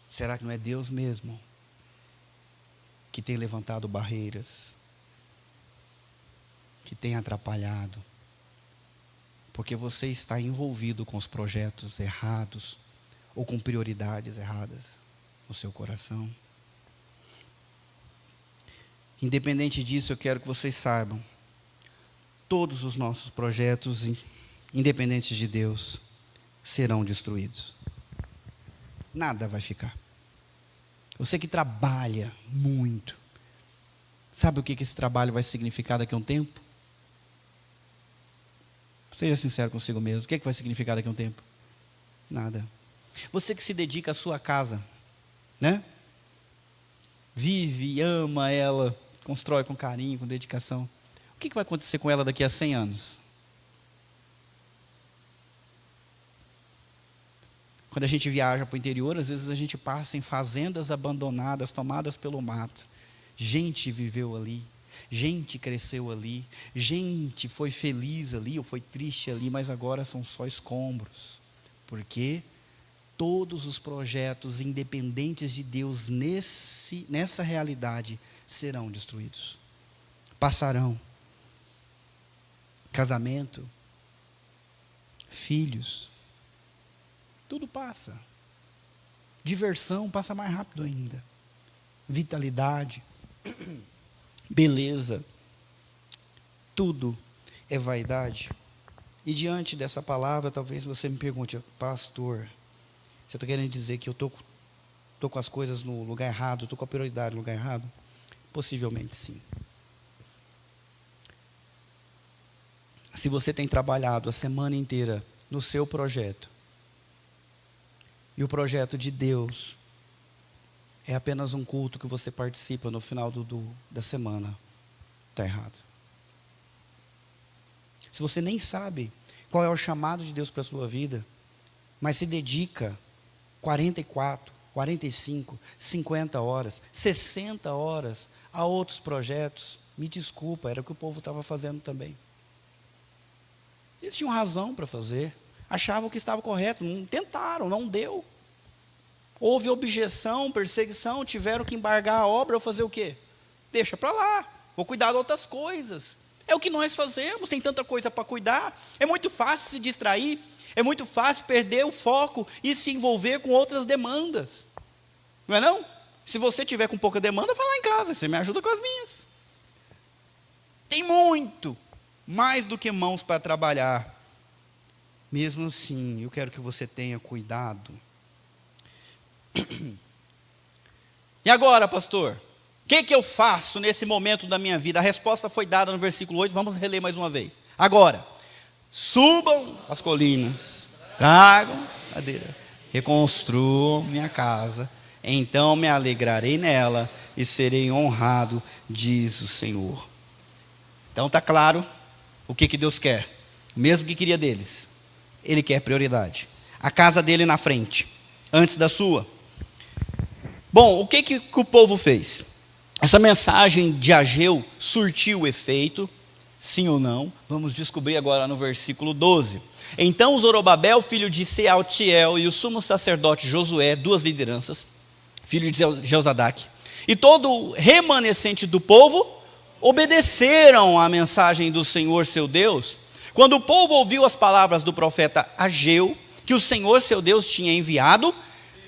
Será que não é Deus mesmo que tem levantado barreiras, que tem atrapalhado? Porque você está envolvido com os projetos errados ou com prioridades erradas no seu coração. Independente disso, eu quero que vocês saibam: todos os nossos projetos, independentes de Deus, serão destruídos. Nada vai ficar. Você que trabalha muito, sabe o que esse trabalho vai significar daqui a um tempo? Seja sincero consigo mesmo. O que vai significar daqui a um tempo? Nada. Você que se dedica à sua casa, né? Vive, ama ela, constrói com carinho, com dedicação. O que vai acontecer com ela daqui a 100 anos? Quando a gente viaja para o interior, às vezes a gente passa em fazendas abandonadas, tomadas pelo mato. Gente viveu ali, gente cresceu ali, gente foi feliz ali ou foi triste ali, mas agora são só escombros. Porque todos os projetos independentes de Deus nessa realidade serão destruídos. Passarão. Casamento, filhos, tudo passa. Diversão passa mais rápido ainda. Vitalidade, beleza, tudo é vaidade. E diante dessa palavra, talvez você me pergunte: pastor, você está querendo dizer que eu estou com as coisas no lugar errado, estou com a prioridade no lugar errado? Possivelmente sim. Se você tem trabalhado a semana inteira no seu projeto, e o projeto de Deus é apenas um culto que você participa no final da semana, está errado. Se você nem sabe qual é o chamado de Deus para a sua vida, mas se dedica 44, 45, 50 horas, 60 horas a outros projetos, me desculpa, era o que o povo estava fazendo também. Eles tinham razão para fazer, achavam que estava correto, não tentaram, não deu. Houve objeção, perseguição, tiveram que embargar a obra ou fazer o quê? Deixa para lá, vou cuidar de outras coisas. É o que nós fazemos, tem tanta coisa para cuidar, é muito fácil se distrair, é muito fácil perder o foco e se envolver com outras demandas. Não é não? Se você tiver com pouca demanda, vai lá em casa, você me ajuda com as minhas. Tem muito mais do que mãos para trabalhar. Mesmo assim, eu quero que você tenha cuidado. E agora, pastor? O que eu faço nesse momento da minha vida? A resposta foi dada no versículo 8, vamos reler mais uma vez. Agora, subam as colinas, tragam madeira, reconstruam minha casa, então me alegrarei nela e serei honrado, diz o Senhor. Então está claro o que Deus quer, o mesmo que queria deles. Ele quer prioridade. A casa dele na frente, antes da sua. Bom, o que o povo fez? Essa mensagem de Ageu surtiu efeito, sim ou não? Vamos descobrir agora no versículo 12. Então Zorobabel, filho de Sealtiel, e o sumo sacerdote Josué, duas lideranças, filho de Jeozadak, e todo o remanescente do povo, obedeceram à mensagem do Senhor seu Deus. Quando o povo ouviu as palavras do profeta Ageu, que o Senhor seu Deus tinha enviado,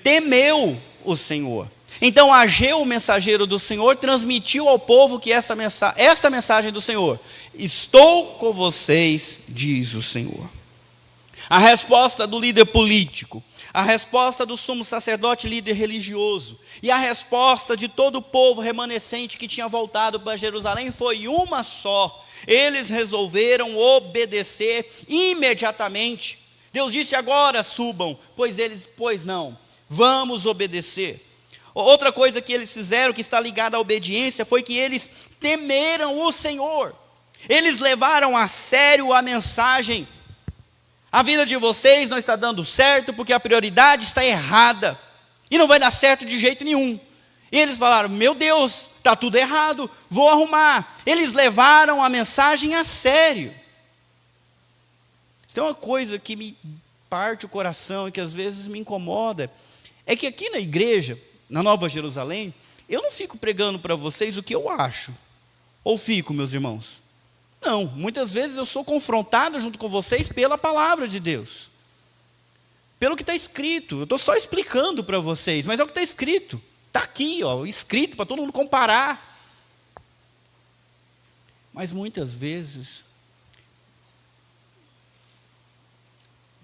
temeu o Senhor. Então Ageu, o mensageiro do Senhor, transmitiu ao povo que esta mensagem do Senhor: estou com vocês, diz o Senhor. A resposta do líder político, a resposta do sumo sacerdote, líder religioso, e a resposta de todo o povo remanescente que tinha voltado para Jerusalém foi uma só. Eles resolveram obedecer imediatamente. Deus disse: agora subam, pois não, vamos obedecer. Outra coisa que eles fizeram, que está ligada à obediência, foi que eles temeram o Senhor. Eles levaram a sério a mensagem: a vida de vocês não está dando certo porque a prioridade está errada, e não vai dar certo de jeito nenhum. E eles falaram: meu Deus, está tudo errado, vou arrumar. Eles levaram a mensagem a sério. Tem uma coisa que me parte o coração e que às vezes me incomoda, é que aqui na igreja, na Nova Jerusalém, eu não fico pregando para vocês o que eu acho. Ou fico, meus irmãos? Não, muitas vezes eu sou confrontado junto com vocês pela palavra de Deus. Pelo que está escrito. Eu estou só explicando para vocês, mas é o que está escrito. Está aqui, escrito para todo mundo comparar. Mas muitas vezes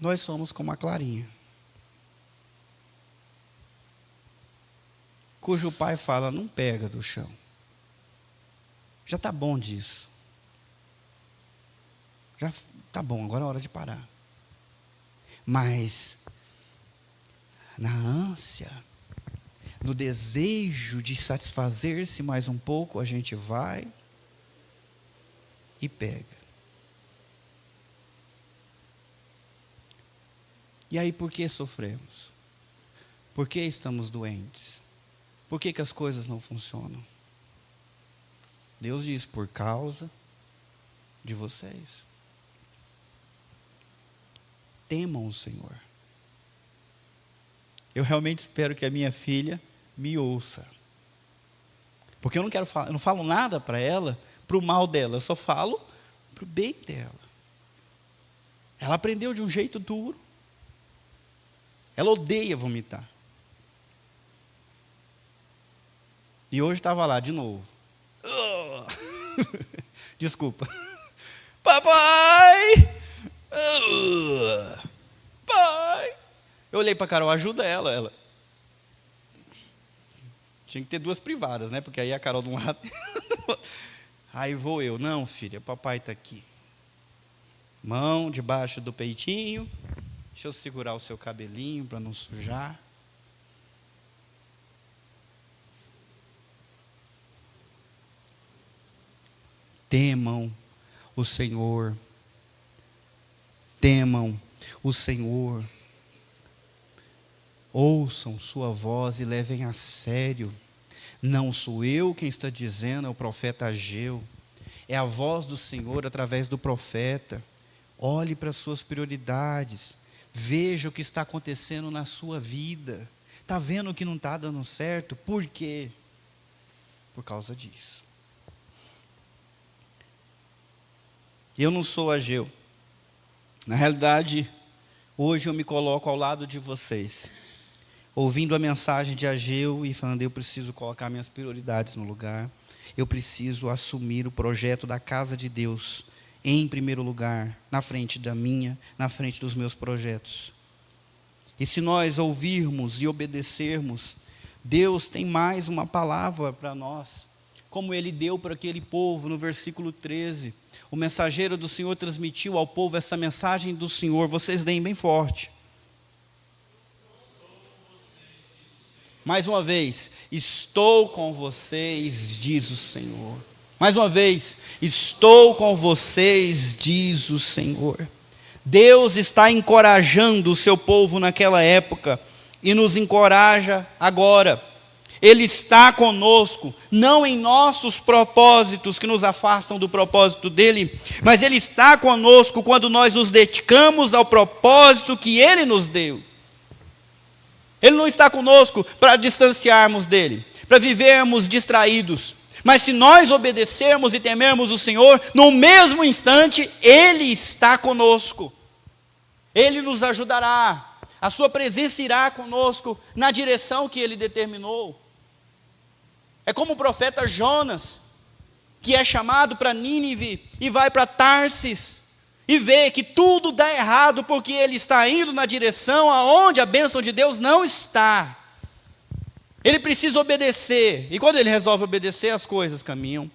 nós somos como a Clarinha, cujo pai fala, não pega do chão. Já está bom disso. Já está bom, agora é hora de parar. Mas, na ânsia, no desejo de satisfazer-se mais um pouco, a gente vai e pega. E aí, por que sofremos? Por que estamos doentes? Por que as coisas não funcionam? Deus diz, por causa de vocês. Temam o Senhor. Eu realmente espero que a minha filha me ouça. Porque eu não falo nada para ela, para o mal dela, eu só falo para o bem dela. Ela aprendeu de um jeito duro. Ela odeia vomitar. E hoje estava lá de novo. Desculpa. Papai! Pai! Eu olhei para a Carol, ajuda ela. Ela. Tinha que ter duas privadas, né? Porque aí a Carol de um lado. Aí vou eu. Não, filha, papai está aqui. Mão debaixo do peitinho. Deixa eu segurar o seu cabelinho para não sujar. Temam o Senhor. Temam o Senhor. Ouçam sua voz e levem a sério. Não sou eu quem está dizendo, é o profeta Ageu. É a voz do Senhor através do profeta. Olhe para as suas prioridades. Veja o que está acontecendo na sua vida. Está vendo o que não está dando certo? Por quê? Por causa disso. Eu não sou Ageu. Na realidade, hoje eu me coloco ao lado de vocês, ouvindo a mensagem de Ageu e falando, eu preciso colocar minhas prioridades no lugar. Eu preciso assumir o projeto da casa de Deus em primeiro lugar, na frente na frente dos meus projetos. E se nós ouvirmos e obedecermos, Deus tem mais uma palavra para nós, como Ele deu para aquele povo no versículo 13. O mensageiro do Senhor transmitiu ao povo essa mensagem do Senhor, vocês deem bem forte. Mais uma vez, estou com vocês, diz o Senhor. Mais uma vez, estou com vocês, diz o Senhor. Deus está encorajando o seu povo naquela época e nos encoraja agora. Ele está conosco, não em nossos propósitos que nos afastam do propósito dele, mas Ele está conosco quando nós nos dedicamos ao propósito que Ele nos deu. Ele não está conosco para distanciarmos dele, para vivermos distraídos. Mas se nós obedecermos e temermos o Senhor, no mesmo instante, Ele está conosco. Ele nos ajudará. A sua presença irá conosco na direção que Ele determinou. É como o profeta Jonas, que é chamado para Nínive e vai para Tarsis, e vê que tudo dá errado porque ele está indo na direção aonde a bênção de Deus não está. Ele precisa obedecer, e quando ele resolve obedecer, as coisas caminham.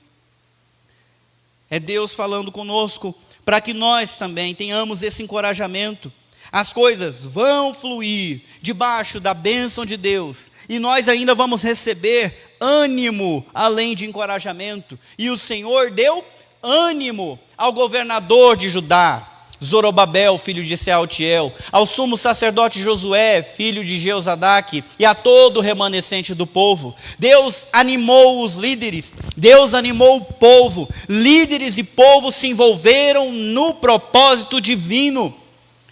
É Deus falando conosco, para que nós também tenhamos esse encorajamento. As coisas vão fluir debaixo da bênção de Deus, e nós ainda vamos receber ânimo, além de encorajamento. E o Senhor deu ânimo ao governador de Judá, Zorobabel, filho de Sealtiel, ao sumo sacerdote Josué, filho de Jeozadaque, e a todo o remanescente do povo. Deus animou os líderes, Deus animou o povo, líderes e povo se envolveram no propósito divino.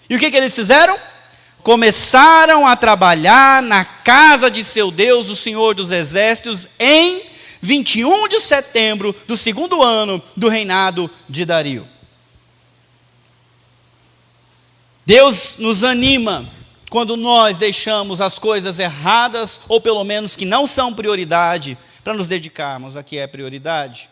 E o que eles fizeram? Começaram a trabalhar na casa de seu Deus, o Senhor dos Exércitos, em 21 de setembro do 2º ano do reinado de Dario. Deus nos anima quando nós deixamos as coisas erradas, ou pelo menos que não são prioridade, para nos dedicarmos a que é prioridade.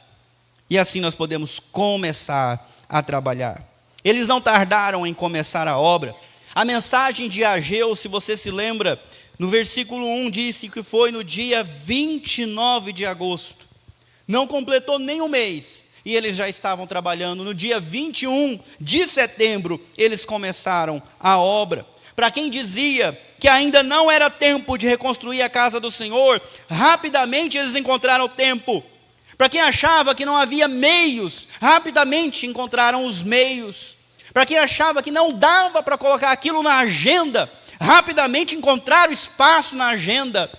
E assim nós podemos começar a trabalhar. Eles não tardaram em começar a obra. A mensagem de Ageu, se você se lembra, no versículo 1 disse que foi no dia 29 de agosto. Não completou nem um mês e eles já estavam trabalhando. No dia 21 de setembro, eles começaram a obra. Para quem dizia que ainda não era tempo de reconstruir a casa do Senhor, rapidamente eles encontraram tempo. Para quem achava que não havia meios, rapidamente encontraram os meios. Para quem achava que não dava para colocar aquilo na agenda, rapidamente encontraram espaço na agenda.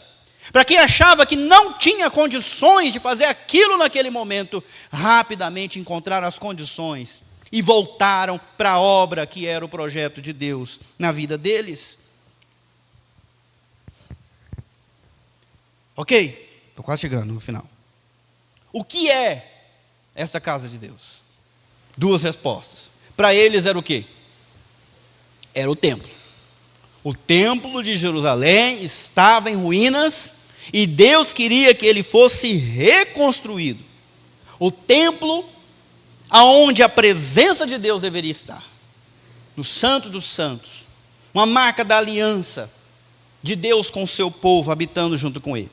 Para quem achava que não tinha condições de fazer aquilo naquele momento, rapidamente encontraram as condições e voltaram para a obra que era o projeto de Deus na vida deles. Ok, estou quase chegando no final. O que é esta casa de Deus? Duas respostas. Para eles era o quê? Era o templo. O templo de Jerusalém estava em ruínas e Deus queria que ele fosse reconstruído. O templo aonde a presença de Deus deveria estar. No Santo dos Santos. Uma marca da aliança de Deus com o seu povo, habitando junto com ele.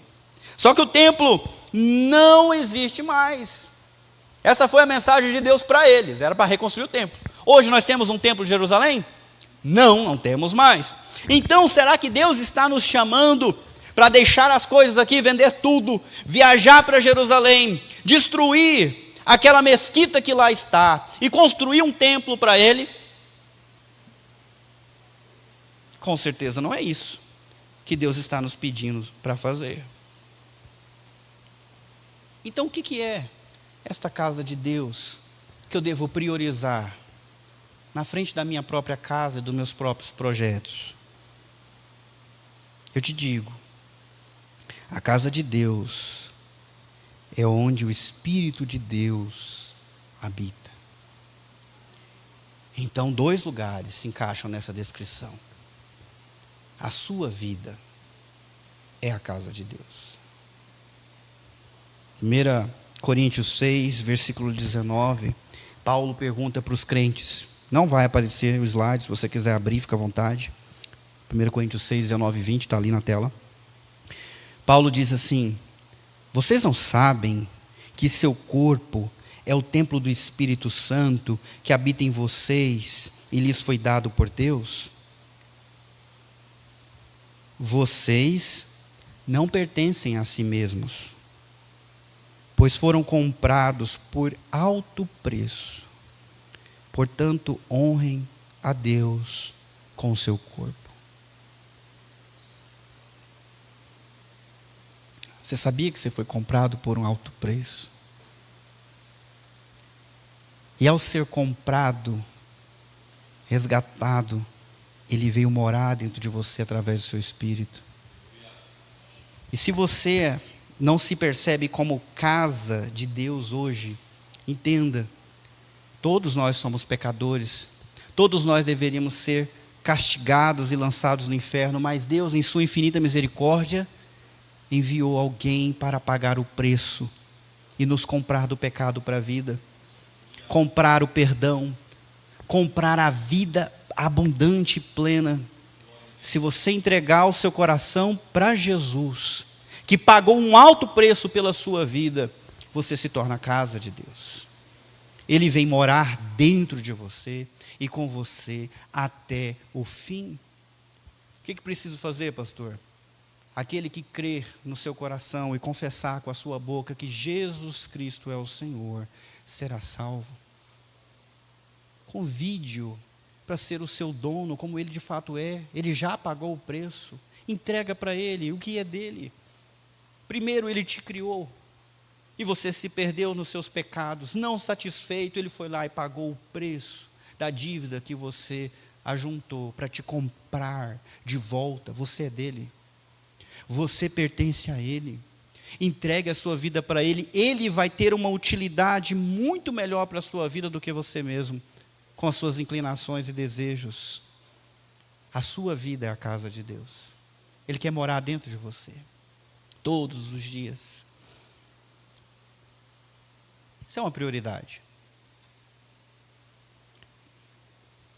Só que o templo não existe mais. Essa foi a mensagem de Deus para eles, era para reconstruir o templo. Hoje nós temos um templo de Jerusalém? Não, não temos mais. Então, será que Deus está nos chamando para deixar as coisas aqui, vender tudo, viajar para Jerusalém, destruir aquela mesquita que lá está e construir um templo para Ele? Com certeza não é isso que Deus está nos pedindo para fazer. Então, o que é esta casa de Deus que eu devo priorizar na frente da minha própria casa e dos meus próprios projetos? Eu te digo, a casa de Deus é onde o Espírito de Deus habita. Então, dois lugares se encaixam nessa descrição. A sua vida é a casa de Deus. 1 Coríntios 6, versículo 19, Paulo pergunta para os crentes. Não vai aparecer o slide, se você quiser abrir, fica à vontade. 1 Coríntios 6, 19 e 20, está ali na tela. Paulo diz assim: vocês não sabem que seu corpo é o templo do Espírito Santo que habita em vocês e lhes foi dado por Deus? Vocês não pertencem a si mesmos, pois foram comprados por alto preço. Portanto, honrem a Deus com o seu corpo. Você sabia que você foi comprado por um alto preço? E ao ser comprado, resgatado, Ele veio morar dentro de você através do seu Espírito. E se você não se percebe como casa de Deus hoje, entenda, todos nós somos pecadores, todos nós deveríamos ser castigados e lançados no inferno, mas Deus, em sua infinita misericórdia, enviou alguém para pagar o preço e nos comprar do pecado para a vida, comprar o perdão, comprar a vida abundante e plena. Se você entregar o seu coração para Jesus, que pagou um alto preço pela sua vida, você se torna a casa de Deus. Ele vem morar dentro de você e com você até o fim. O que preciso fazer, pastor? Aquele que crer no seu coração e confessar com a sua boca que Jesus Cristo é o Senhor, será salvo. Convide-o para ser o seu dono, como Ele de fato é. Ele já pagou o preço. Entrega para Ele o que é dele. Primeiro Ele te criou e você se perdeu nos seus pecados. Não satisfeito, Ele foi lá e pagou o preço da dívida que você ajuntou para te comprar de volta. Você é dele. Você pertence a Ele. Entregue a sua vida para Ele. Ele vai ter uma utilidade muito melhor para a sua vida do que você mesmo, com as suas inclinações e desejos. A sua vida é a casa de Deus. Ele quer morar dentro de você, todos os dias. Isso é uma prioridade.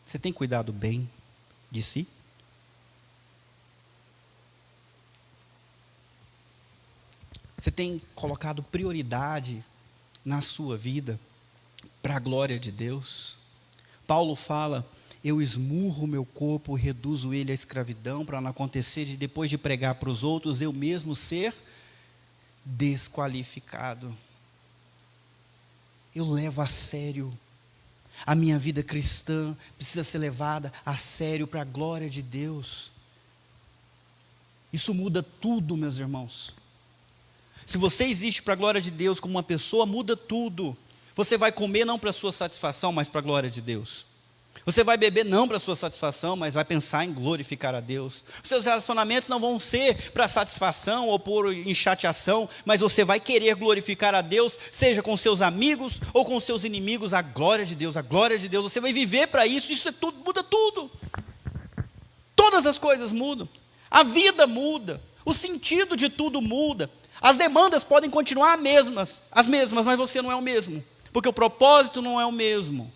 Você tem cuidado bem de si? Você tem colocado prioridade na sua vida para a glória de Deus? Paulo fala: eu esmurro o meu corpo, reduzo ele à escravidão, para não acontecer de depois de pregar para os outros, eu mesmo ser desqualificado. Eu levo a sério. A minha vida cristã precisa ser levada a sério para a glória de Deus. Isso muda tudo, meus irmãos. Se você existe para a glória de Deus como uma pessoa, muda tudo. Você vai comer não para a sua satisfação, mas para a glória de Deus. Você vai beber não para a sua satisfação, mas vai pensar em glorificar a Deus. Os seus relacionamentos não vão ser para satisfação ou por chateação, mas você vai querer glorificar a Deus, seja com seus amigos ou com seus inimigos, a glória de Deus, a glória de Deus. Você vai viver para isso, isso é tudo, muda tudo. Todas as coisas mudam. A vida muda, o sentido de tudo muda. As demandas podem continuar as mesmas, mas você não é o mesmo, porque o propósito não é o mesmo.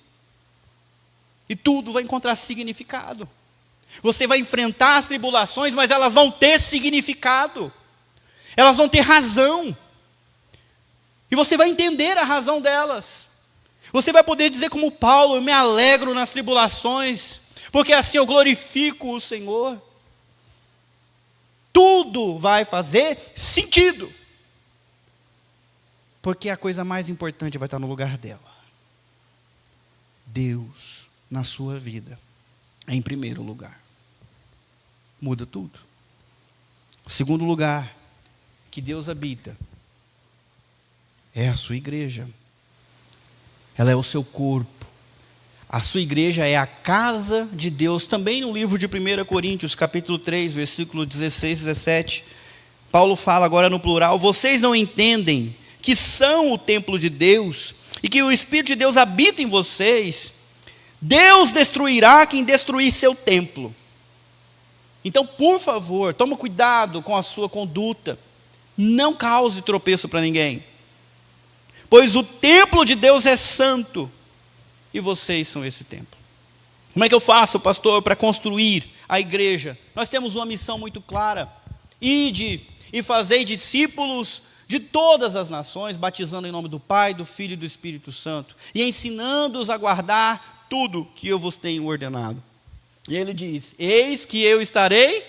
E tudo vai encontrar significado. Você vai enfrentar as tribulações, mas elas vão ter significado. Elas vão ter razão. E você vai entender a razão delas. Você vai poder dizer como Paulo: eu me alegro nas tribulações, porque assim eu glorifico o Senhor. Tudo vai fazer sentido. Porque a coisa mais importante vai estar no lugar dela. Deus na sua vida, em primeiro lugar. Muda tudo. O segundo lugar que Deus habita é a sua igreja. Ela é o seu corpo. A sua igreja é a casa de Deus. Também no livro de 1 Coríntios, capítulo 3, versículo 16 e 17, Paulo fala agora no plural: vocês não entendem que são o templo de Deus e que o Espírito de Deus habita em vocês? Deus destruirá quem destruir seu templo. Então, por favor, toma cuidado com a sua conduta. Não cause tropeço para ninguém. Pois o templo de Deus é santo e vocês são esse templo. Como é que eu faço, pastor, para construir a igreja? Nós temos uma missão muito clara: ide e fazei discípulos de todas as nações, batizando em nome do Pai, do Filho e do Espírito Santo, e ensinando-os a guardar tudo que eu vos tenho ordenado. E ele diz: eis que eu estarei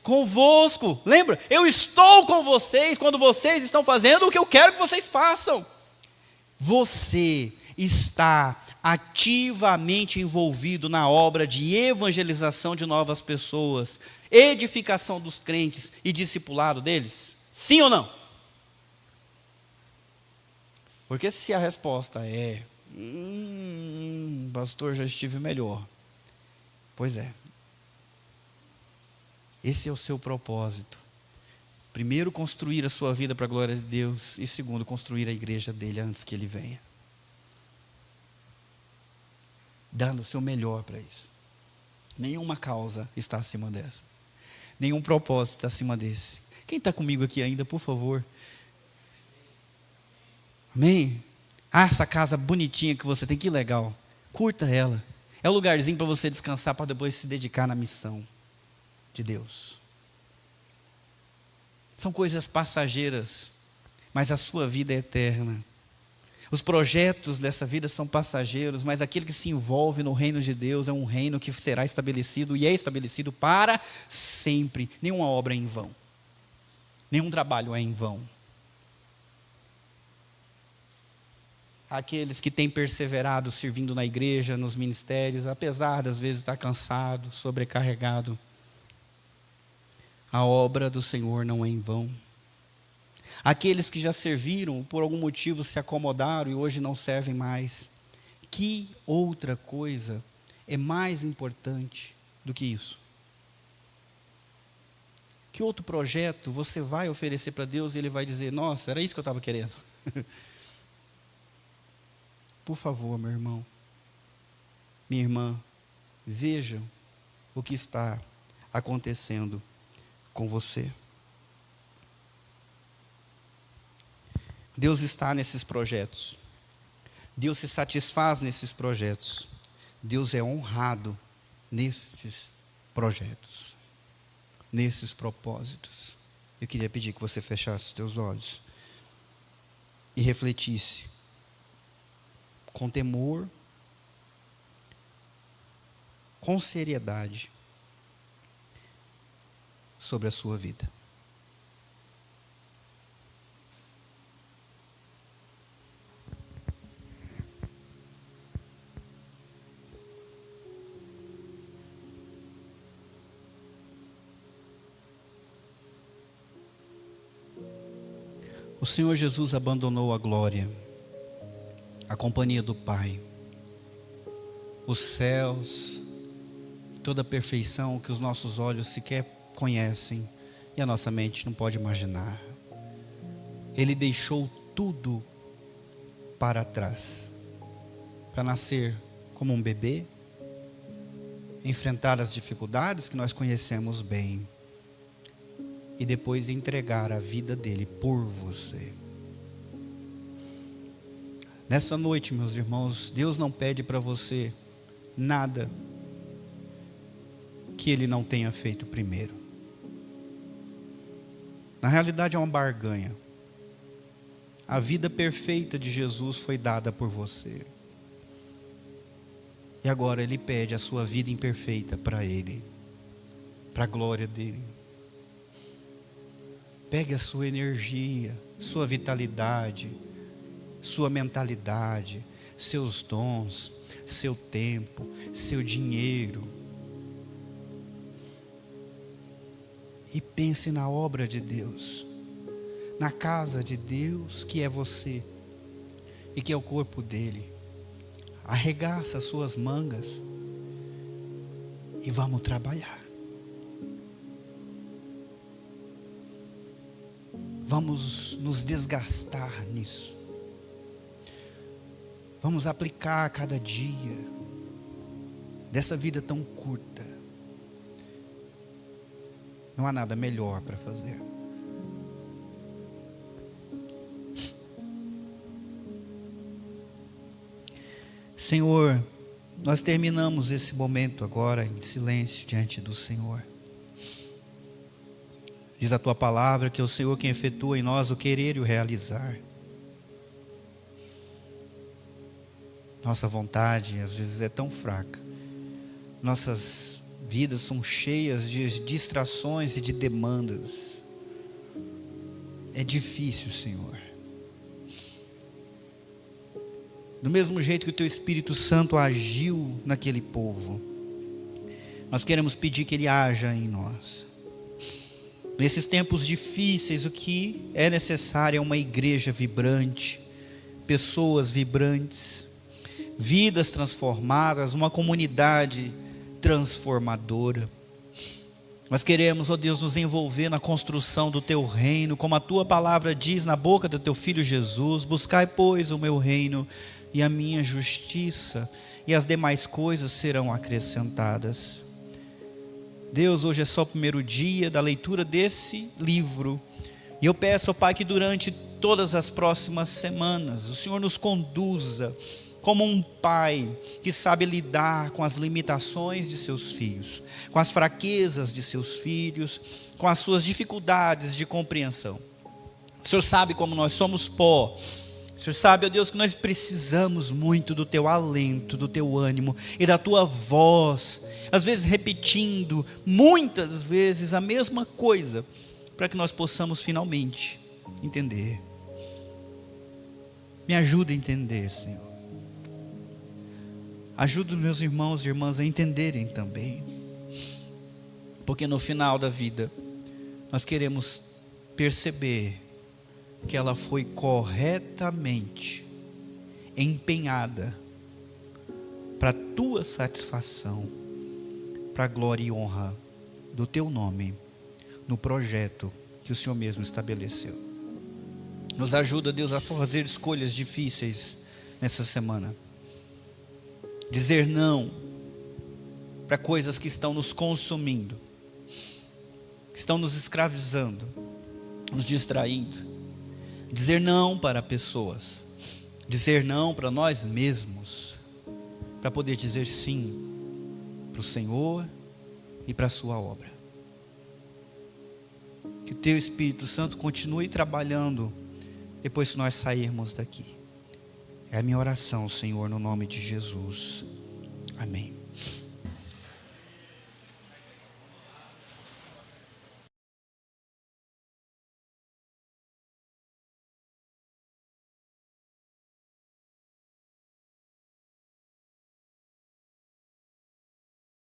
convosco. Lembra? Eu estou com vocês quando vocês estão fazendo o que eu quero que vocês façam. Você está ativamente envolvido na obra de evangelização de novas pessoas, edificação dos crentes e discipulado deles? Sim ou não? Porque se a resposta é: pastor, já estive melhor. Pois é. Esse é o seu propósito. Primeiro, construir a sua vida para a glória de Deus. E segundo, construir a igreja dele antes que ele venha. Dando o seu melhor para isso. Nenhuma causa está acima dessa. Nenhum propósito está acima desse. Quem está comigo aqui ainda, por favor? Amém? Essa casa bonitinha que você tem, que legal. Curta ela. É um lugarzinho para você descansar, para depois se dedicar na missão de Deus. São coisas passageiras, mas a sua vida é eterna. Os projetos dessa vida são passageiros, mas aquele que se envolve no reino de Deus é um reino que será estabelecido e é estabelecido para sempre. Nenhuma obra é em vão. Nenhum trabalho é em vão. Aqueles que têm perseverado servindo na igreja, nos ministérios, apesar das vezes estar cansado, sobrecarregado, a obra do Senhor não é em vão. Aqueles que já serviram, por algum motivo se acomodaram e hoje não servem mais, que outra coisa é mais importante do que isso? Que outro projeto você vai oferecer para Deus e Ele vai dizer: nossa, era isso que eu estava querendo? Por favor, meu irmão, minha irmã, vejam o que está acontecendo com você. Deus está nesses projetos. Deus se satisfaz nesses projetos. Deus é honrado nestes projetos, nesses propósitos. Eu queria pedir que você fechasse os teus olhos e refletisse com temor, com seriedade, sobre a sua vida. O Senhor Jesus abandonou a glória, a companhia do Pai, os céus, toda a perfeição que os nossos olhos sequer conhecem e a nossa mente não pode imaginar. Ele deixou tudo para trás, para nascer como um bebê, enfrentar as dificuldades que nós conhecemos bem, e depois entregar a vida dele por você. Nessa noite, meus irmãos, Deus não pede para você nada que ele não tenha feito primeiro. Na realidade é uma barganha. A vida perfeita de Jesus foi dada por você. E agora ele pede a sua vida imperfeita para ele, para a glória dele. Pegue a sua energia, sua vitalidade, sua mentalidade, seus dons, seu tempo, seu dinheiro. E pense na obra de Deus, na casa de Deus que é você e que é o corpo dele. Arregaça as suas mangas e vamos trabalhar. Vamos nos desgastar nisso. Vamos aplicar a cada dia dessa vida tão curta. Não há nada melhor para fazer. Senhor, nós terminamos esse momento agora em silêncio diante do Senhor. Diz a tua palavra que é o Senhor quem efetua em nós o querer e o realizar. Nossa vontade às vezes é tão fraca. Nossas vidas são cheias de distrações e de demandas. É difícil, Senhor. Do mesmo jeito que o teu Espírito Santo agiu naquele povo, nós queremos pedir que ele haja em nós. Nesses tempos difíceis, o que é necessário é uma igreja vibrante, pessoas vibrantes, vidas transformadas, uma comunidade transformadora. Nós queremos, ó Deus, nos envolver na construção do teu reino, como a tua palavra diz na boca do teu filho Jesus: buscai, pois, o meu reino e a minha justiça, e as demais coisas serão acrescentadas. Deus, hoje é só o primeiro dia da leitura desse livro, e eu peço, ó Pai, que durante todas as próximas semanas o Senhor nos conduza como um pai que sabe lidar com as limitações de seus filhos, com as fraquezas de seus filhos, com as suas dificuldades de compreensão. O Senhor sabe como nós somos pó. O Senhor sabe, ó Deus, que nós precisamos muito do teu alento, do teu ânimo e da tua voz, às vezes repetindo muitas vezes a mesma coisa, para que nós possamos finalmente entender. Me ajuda a entender, Senhor. Ajuda os meus irmãos e irmãs a entenderem também, porque no final da vida nós queremos perceber que ela foi corretamente empenhada para a tua satisfação, para a glória e honra do teu nome, no projeto que o Senhor mesmo estabeleceu. Nos ajuda, Deus, a fazer escolhas difíceis nessa semana. Dizer não para coisas que estão nos consumindo, que estão nos escravizando, nos distraindo. Dizer não para pessoas, dizer não para nós mesmos, para poder dizer sim para o Senhor e para a sua obra. Que o teu Espírito Santo continue trabalhando depois que nós sairmos daqui. É a minha oração, Senhor, no nome de Jesus. Amém.